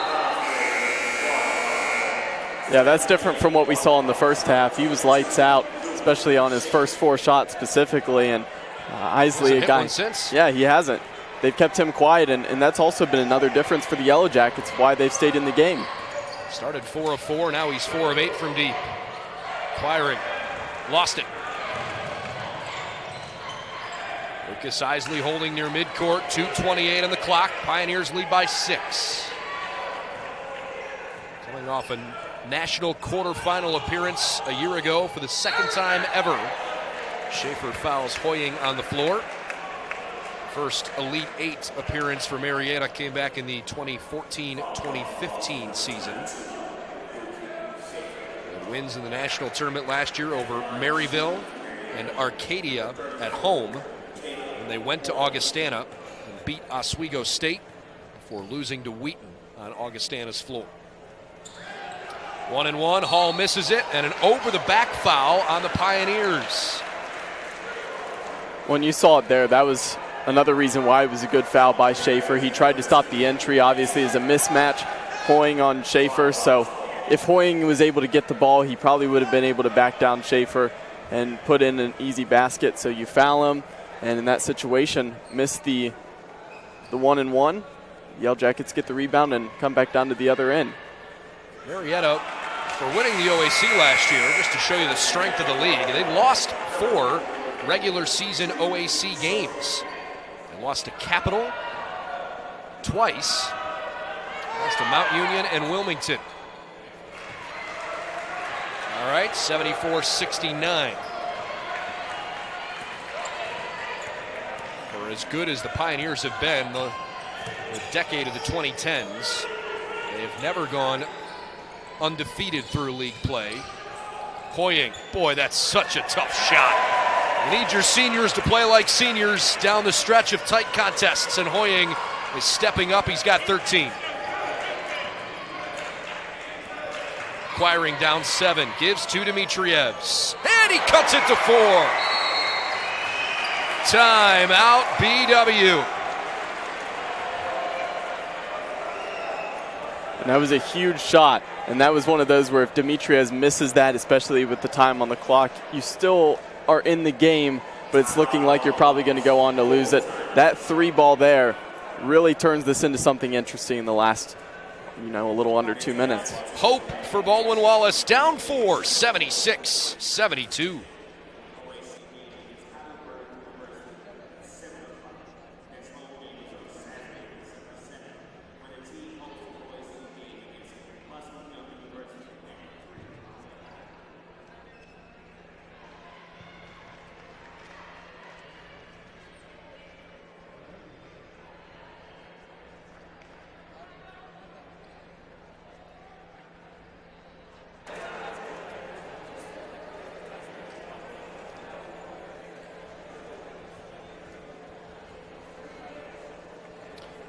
Yeah, that's different from what we saw in the first half. He was lights out, especially on his first 4 shots specifically. And Isley, a guy, since. Yeah, he hasn't. They've kept him quiet, and that's also been another difference for the Yellow Jackets, why they've stayed in the game. Started 4 of 4, now he's 4 of 8 from deep. Quiring, lost it. Lucas Isley holding near midcourt, 2:28 on the clock. Pioneers lead by 6. Coming off a national quarterfinal appearance a year ago for the 2nd time ever. Schaefer fouls Hoying on the floor. First Elite 8 appearance for Marietta came back in the 2014-2015 season. It wins in the national tournament last year over Maryville and Arcadia at home. And they went to Augustana and beat Oswego State before losing to Wheaton on Augustana's floor. 1-1, Hall misses it, and an over-the-back foul on the Pioneers. When you saw it there, that was another reason why it was a good foul by Schaefer. He tried to stop the entry, obviously, as a mismatch, Hoying on Schaefer. So if Hoying was able to get the ball, he probably would have been able to back down Schaefer and put in an easy basket. So you foul him, and in that situation, miss the 1-1. Yellow Jackets get the rebound and come back down to the other end. Marietta, for winning the OAC last year, just to show you the strength of the league, they've lost 4 regular season OAC games. They lost to Capital twice, lost to Mount Union and Wilmington. All right, 74-69. For as good as the Pioneers have been the decade of the 2010s, they have never gone undefeated through league play. Hoying, boy, that's such a tough shot. You need your seniors to play like seniors down the stretch of tight contests, and Hoying is stepping up. He's got 13. Acquiring down 7, gives to Dimitrievs, and he cuts it to 4. Timeout, BW. And that was a huge shot, and that was one of those where if Dimitrievs misses that, especially with the time on the clock, you still are in the game, but it's looking like you're probably going to go on to lose it. That 3 ball there really turns this into something interesting in the last, a little under 2 minutes. Hope for Baldwin Wallace, down 4, 76-72.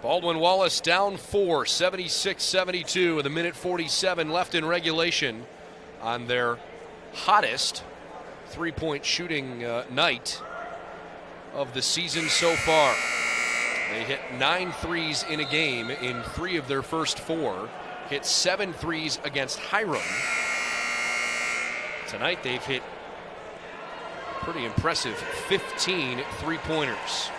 Baldwin Wallace down 4, 76-72 with a minute 47 left in regulation on their hottest three-point shooting night of the season so far. They hit 9 threes in a game in 3 of their first 4, hit 7 threes against Hiram. Tonight they've hit pretty impressive 15 three-pointers.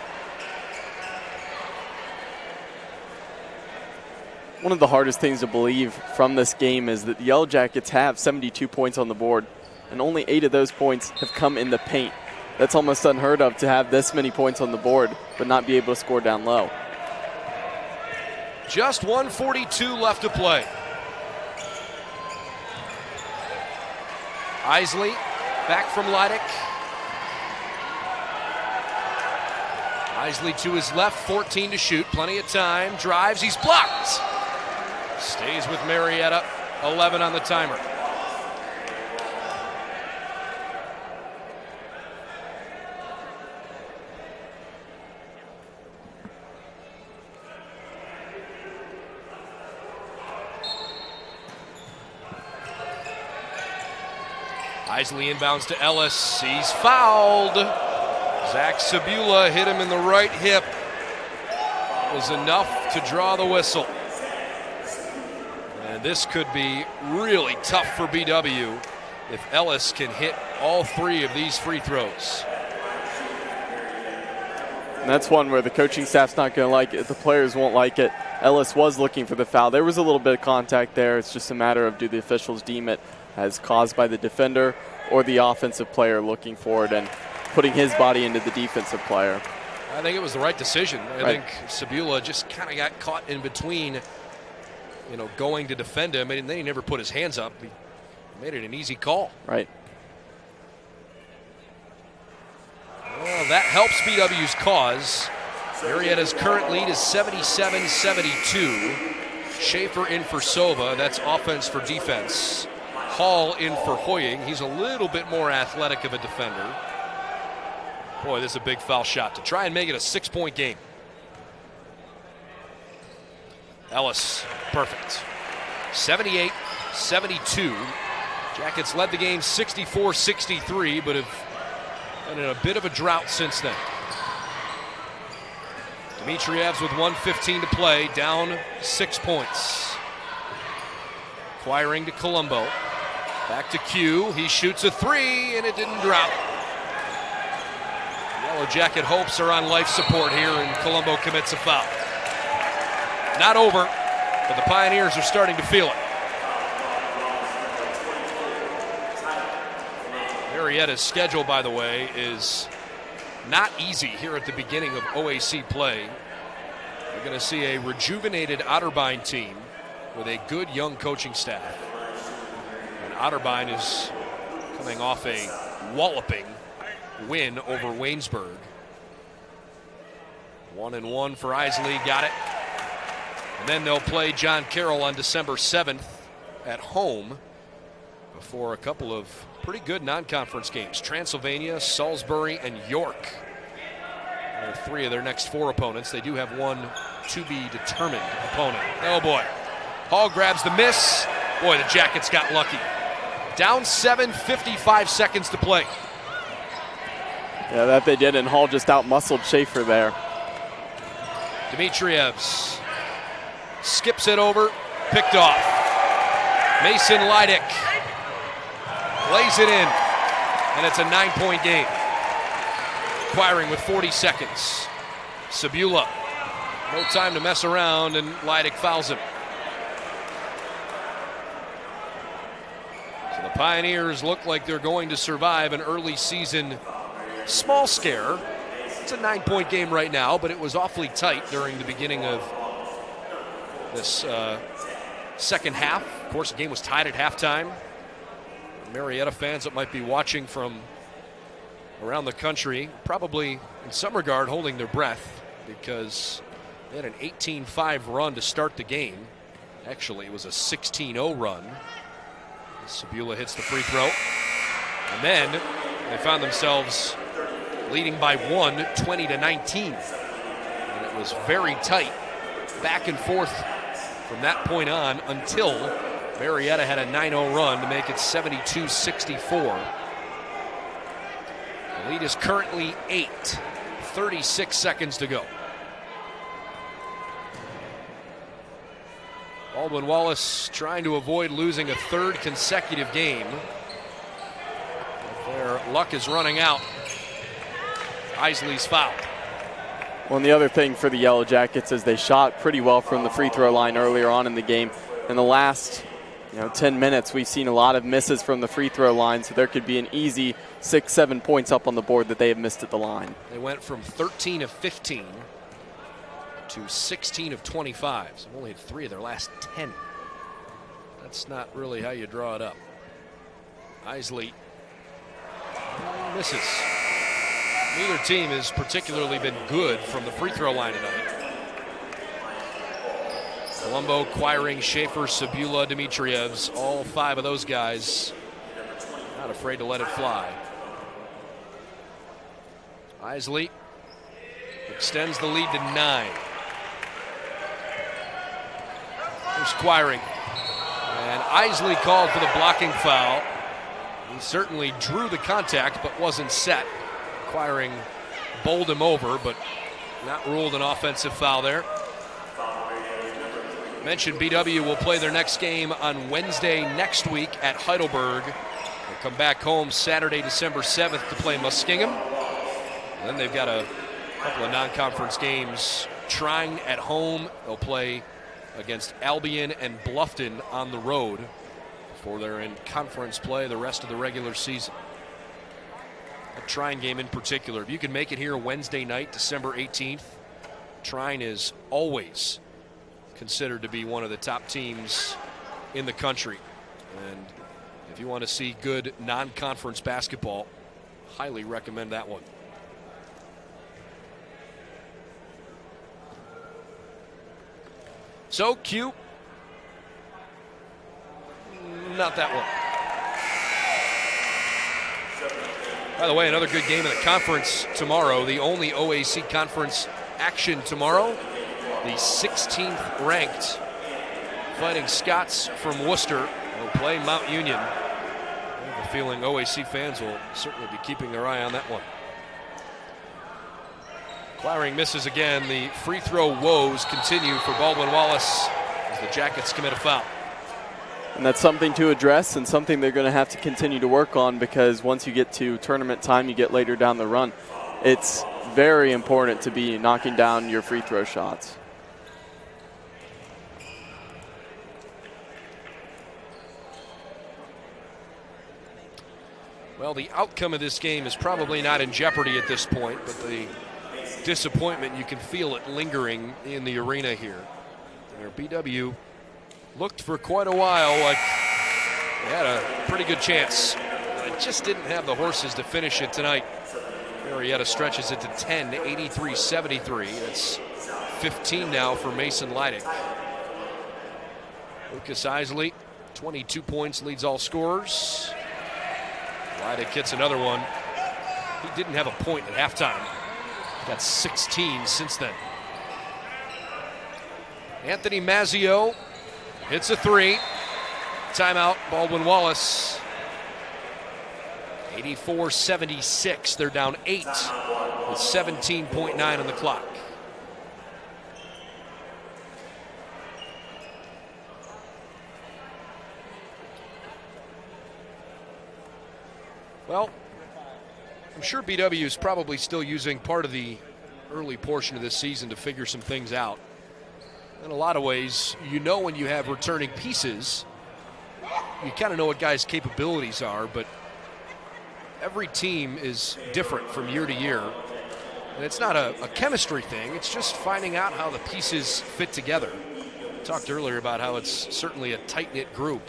One of the hardest things to believe from this game is that the Yellow Jackets have 72 points on the board, and only 8 of those points have come in the paint. That's almost unheard of to have this many points on the board, but not be able to score down low. Just 1:42 left to play. Isley back from Leidick. Isley to his left, 14 to shoot, plenty of time, drives, he's blocked. Stays with Marietta, 11 on the timer. Isley inbounds to Ellis, he's fouled. Zach Sabula hit him in the right hip. It was enough to draw the whistle. And this could be really tough for BW if Ellis can hit all 3 of these free throws. And that's one where the coaching staff's not going to like it. The players won't like it. Ellis was looking for the foul. There was a little bit of contact there. It's just a matter of do the officials deem it as caused by the defender or the offensive player looking for it and putting his body into the defensive player. I think it was the right decision. I think Sabula just kind of got caught in between, going to defend him, and then he never put his hands up. He made it an easy call. Right. Well, that helps BW's cause. Marietta's current lead is 77-72. Schaefer in for Sova. That's offense for defense. Hall in for Hoying. He's a little bit more athletic of a defender. Boy, this is a big foul shot to try and make it a 6-point game. Ellis, perfect. 78-72. Jackets led the game 64-63, but have been in a bit of a drought since then. Dimitrievs with 1:15 to play, down 6 points. Acquiring to Colombo. Back to Q. He shoots a 3, and it didn't drop. Yellow Jacket hopes are on life support here, and Colombo commits a foul. Not over, but the Pioneers are starting to feel it. Marietta's schedule, by the way, is not easy here at the beginning of OAC play. We're going to see a rejuvenated Otterbein team with a good young coaching staff. And Otterbein is coming off a walloping win over Waynesburg. 1-1 for Isley, got it. And then they'll play John Carroll on December 7th at home before a couple of pretty good non-conference games. Transylvania, Salisbury, and York are 3 of their next 4 opponents. They do have one to-be-determined opponent. Oh, boy. Hall grabs the miss. Boy, the Jackets got lucky. Down 7, 55 seconds to play. Yeah, that they did, and Hall just out-muscled Schaefer there. Dimitrievs skips it over, picked off. Mason Leidick lays it in, and it's a 9-point game. Acquiring with 40 seconds. Sabula, no time to mess around, and Leidick fouls him. So the Pioneers look like they're going to survive an early season small scare. It's a 9-point game right now, but it was awfully tight during the beginning of this second half. Of course, the game was tied at halftime. Marietta fans that might be watching from around the country, probably in some regard holding their breath, because they had an 18-5 run to start the game. Actually, it was a 16-0 run. Sabula hits the free throw. And then they found themselves leading by 1, 20-19. And it was very tight, back and forth from that point on until Marietta had a 9-0 run to make it 72-64. The lead is currently 8, 36 seconds to go. Baldwin Wallace trying to avoid losing a 3rd consecutive game. But their luck is running out. Isley's fouled. Well, and the other thing for the Yellow Jackets is they shot pretty well from the free throw line earlier on in the game. In the last 10 minutes, we've seen a lot of misses from the free throw line, so there could be an easy 6-7 points up on the board that they have missed at the line. They went from 13 of 15 to 16 of 25. So only had 3 of their last 10. That's not really how you draw it up. Isley misses. Neither team has particularly been good from the free throw line tonight. Colombo, Quiring, Schaefer, Sabula, Dimitrievs, all 5 of those guys not afraid to let it fly. Isley extends the lead to 9. There's Quiring. And Isley called for the blocking foul. He certainly drew the contact but wasn't set. Quiring bowled him over, but not ruled an offensive foul there. Mentioned BW will play their next game on Wednesday next week at Heidelberg. They'll come back home Saturday, December 7th to play Muskingum. And then they've got a couple of non-conference games. Trine at home. They'll play against Albion and Bluffton on the road before they're in conference play the rest of the regular season. A Trine game in particular. If you can make it here Wednesday night, December 18th, Trine is always considered to be one of the top teams in the country. And if you want to see good non-conference basketball, highly recommend that one. So, Q, not that one. By the way, another good game in the conference tomorrow. The only OAC conference action tomorrow. The 16th ranked Fighting Scots from Worcester will play Mount Union. I have a feeling OAC fans will certainly be keeping their eye on that one. Quiring misses again. The free throw woes continue for Baldwin Wallace as the Jackets commit a foul. And that's something to address and something they're going to have to continue to work on, because once you get to tournament time, you get later down the run, it's very important to be knocking down your free throw shots. Well, the outcome of this game is probably not in jeopardy at this point, but the disappointment, you can feel it lingering in the arena here. Their BW looked for quite a while like they had a pretty good chance. But just didn't have the horses to finish it tonight. Marietta stretches it to 10, 83-73. That's 15 now for Mason Leidig. Lucas Isley, 22 points, leads all scorers. Leidig gets another one. He didn't have a point at halftime. Got 16 since then. Anthony Mazzio hits a three. Timeout, Baldwin Wallace. 84-76. They're down 8 with 17.9 on the clock. Well, I'm sure BW is probably still using part of the early portion of this season to figure some things out. In a lot of ways, you know when you have returning pieces, you kind of know what guys' capabilities are, but every team is different from year to year. And it's not a chemistry thing, it's just finding out how the pieces fit together. I talked earlier about how it's certainly a tight-knit group,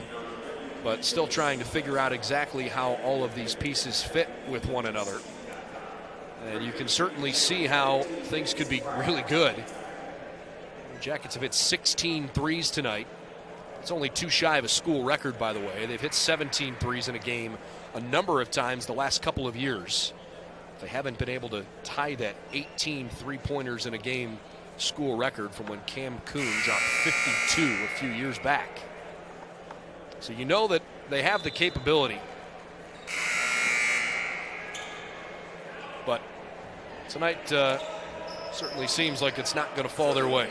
but still trying to figure out exactly how all of these pieces fit with one another. And you can certainly see how things could be really good. The Jackets have hit 16 threes tonight. It's only 2 shy of a school record, by the way. They've hit 17 threes in a game a number of times the last couple of years. They haven't been able to tie that 18 three-pointers in a game school record from when Cam Coon dropped 52 a few years back. So you know that they have the capability. But tonight certainly seems like it's not going to fall their way.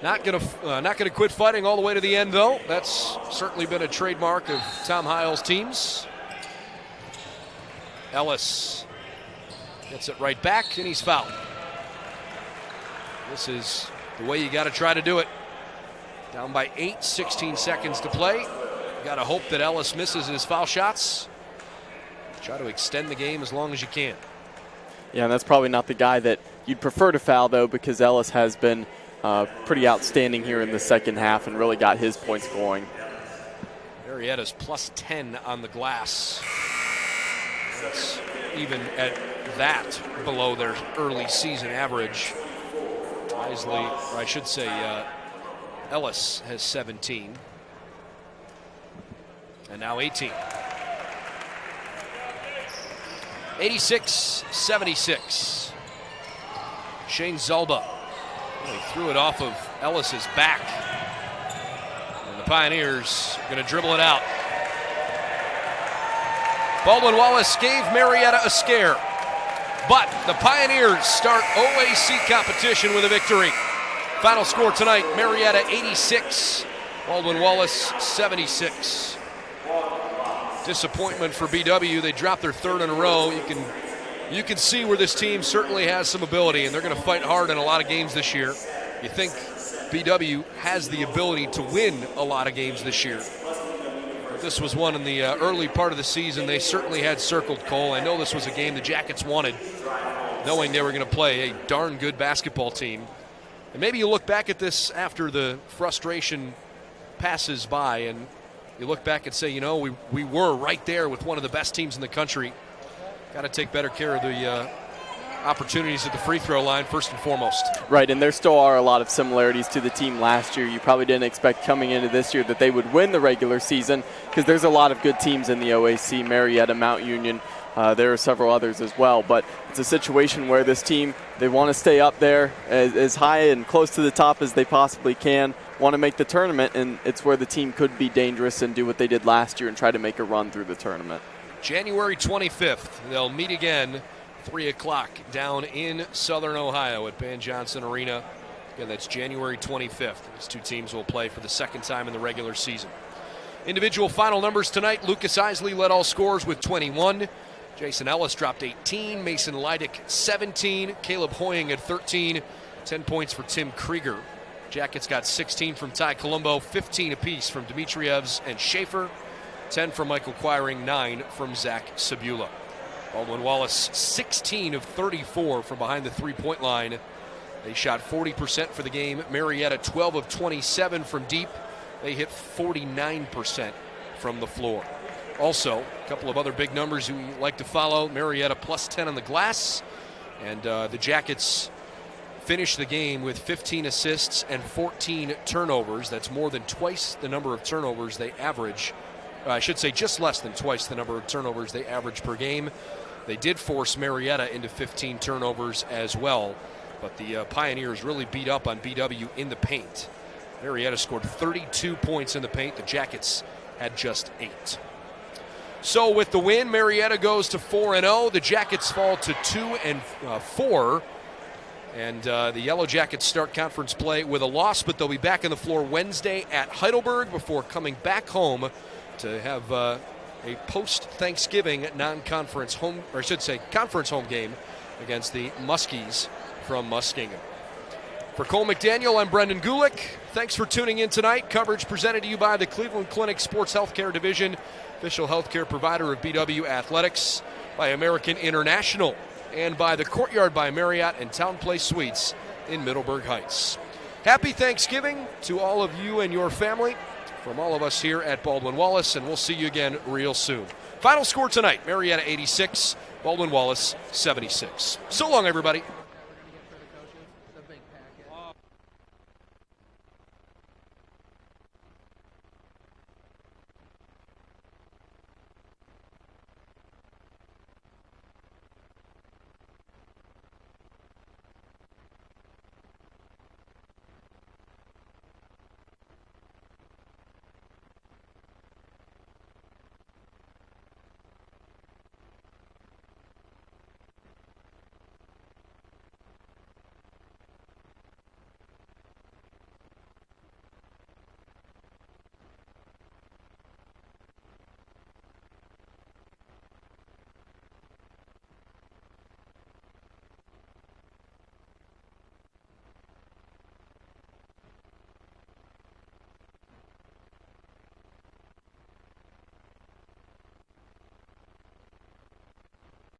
Not going to quit fighting all the way to the end, though. That's certainly been a trademark of Tom Heil's teams. Ellis gets it right back, and he's fouled. This is the way you got to try to do it. Down by 8, 16 seconds to play. You got to hope that Ellis misses his foul shots. Try to extend the game as long as you can. Yeah, and that's probably not the guy that you'd prefer to foul, though, because Ellis has been pretty outstanding here in the second half and really got his points going. Marietta's plus 10 on the glass. That's even at that below their early season average. Isley, or I should say Ellis has 17. And now 18. 86-76. Shane Zalba. He threw it off of Ellis's back. And the Pioneers are going to dribble it out. Baldwin Wallace gave Marietta a scare. But the Pioneers start OAC competition with a victory. Final score tonight, Marietta 86, Baldwin Wallace 76. Disappointment for BW. They dropped their third in a row. You can see where this team certainly has some ability, and they're going to fight hard in a lot of games this year. You think BW has the ability to win a lot of games this year. But this was one in the early part of the season they certainly had circled, Cole. I know this was a game the Jackets wanted, knowing they were going to play a darn good basketball team. And maybe you look back at this after the frustration passes by and you look back and say, you know, we were right there with one of the best teams in the country. Got to take better care of the opportunities at the free throw line first and foremost. Right, and there still are a lot of similarities to the team last year. You probably didn't expect coming into this year that they would win the regular season because there's a lot of good teams in the OAC, Marietta, Mount Union. There are several others as well, but it's a situation where this team, they want to stay up there as high and close to the top as they possibly can, want to make the tournament, and it's where the team could be dangerous and do what they did last year and try to make a run through the tournament. January 25th, they'll meet again, 3 o'clock down in Southern Ohio at Van Johnson Arena. Again, that's January 25th. These two teams will play for the second time in the regular season. Individual final numbers tonight. Lucas Isley led all scorers with 21. Jason Ellis dropped 18. Mason Leidig 17. Caleb Hoying at 13. 10 points for Tim Krieger. Jackets got 16 from Ty Colombo, 15 apiece from Dimitrievs and Schaefer. 10 from Michael Quiring, 9 from Zach Sabula. Baldwin Wallace, 16 of 34 from behind the three-point line. They shot 40% for the game. Marietta, 12 of 27 from deep. They hit 49% from the floor. Also, a couple of other big numbers we like to follow. Marietta plus 10 on the glass. And the Jackets finished the game with 15 assists and 14 turnovers. That's more than twice the number of turnovers they average. I should say just less than twice the number of turnovers they average per game. They did force Marietta into 15 turnovers as well. But the Pioneers really beat up on BW in the paint. Marietta scored 32 points in the paint. The Jackets had just 8. So with the win, Marietta goes to 4-0. The Jackets fall to 2-4. And the Yellow Jackets start conference play with a loss, but they'll be back on the floor Wednesday at Heidelberg before coming back home to have a post-Thanksgiving non-conference home, or I should say conference home game against the Muskies from Muskingum. For Cole McDaniel, I'm Brendan Gulick. Thanks for tuning in tonight. Coverage presented to you by the Cleveland Clinic Sports Healthcare Division, official healthcare provider of BW Athletics, by American International, and by the Courtyard by Marriott and Town Place Suites in Middleburg Heights. Happy Thanksgiving to all of you and your family from all of us here at Baldwin Wallace, and we'll see you again real soon. Final score tonight, Marietta 86, Baldwin Wallace 76. So long, everybody.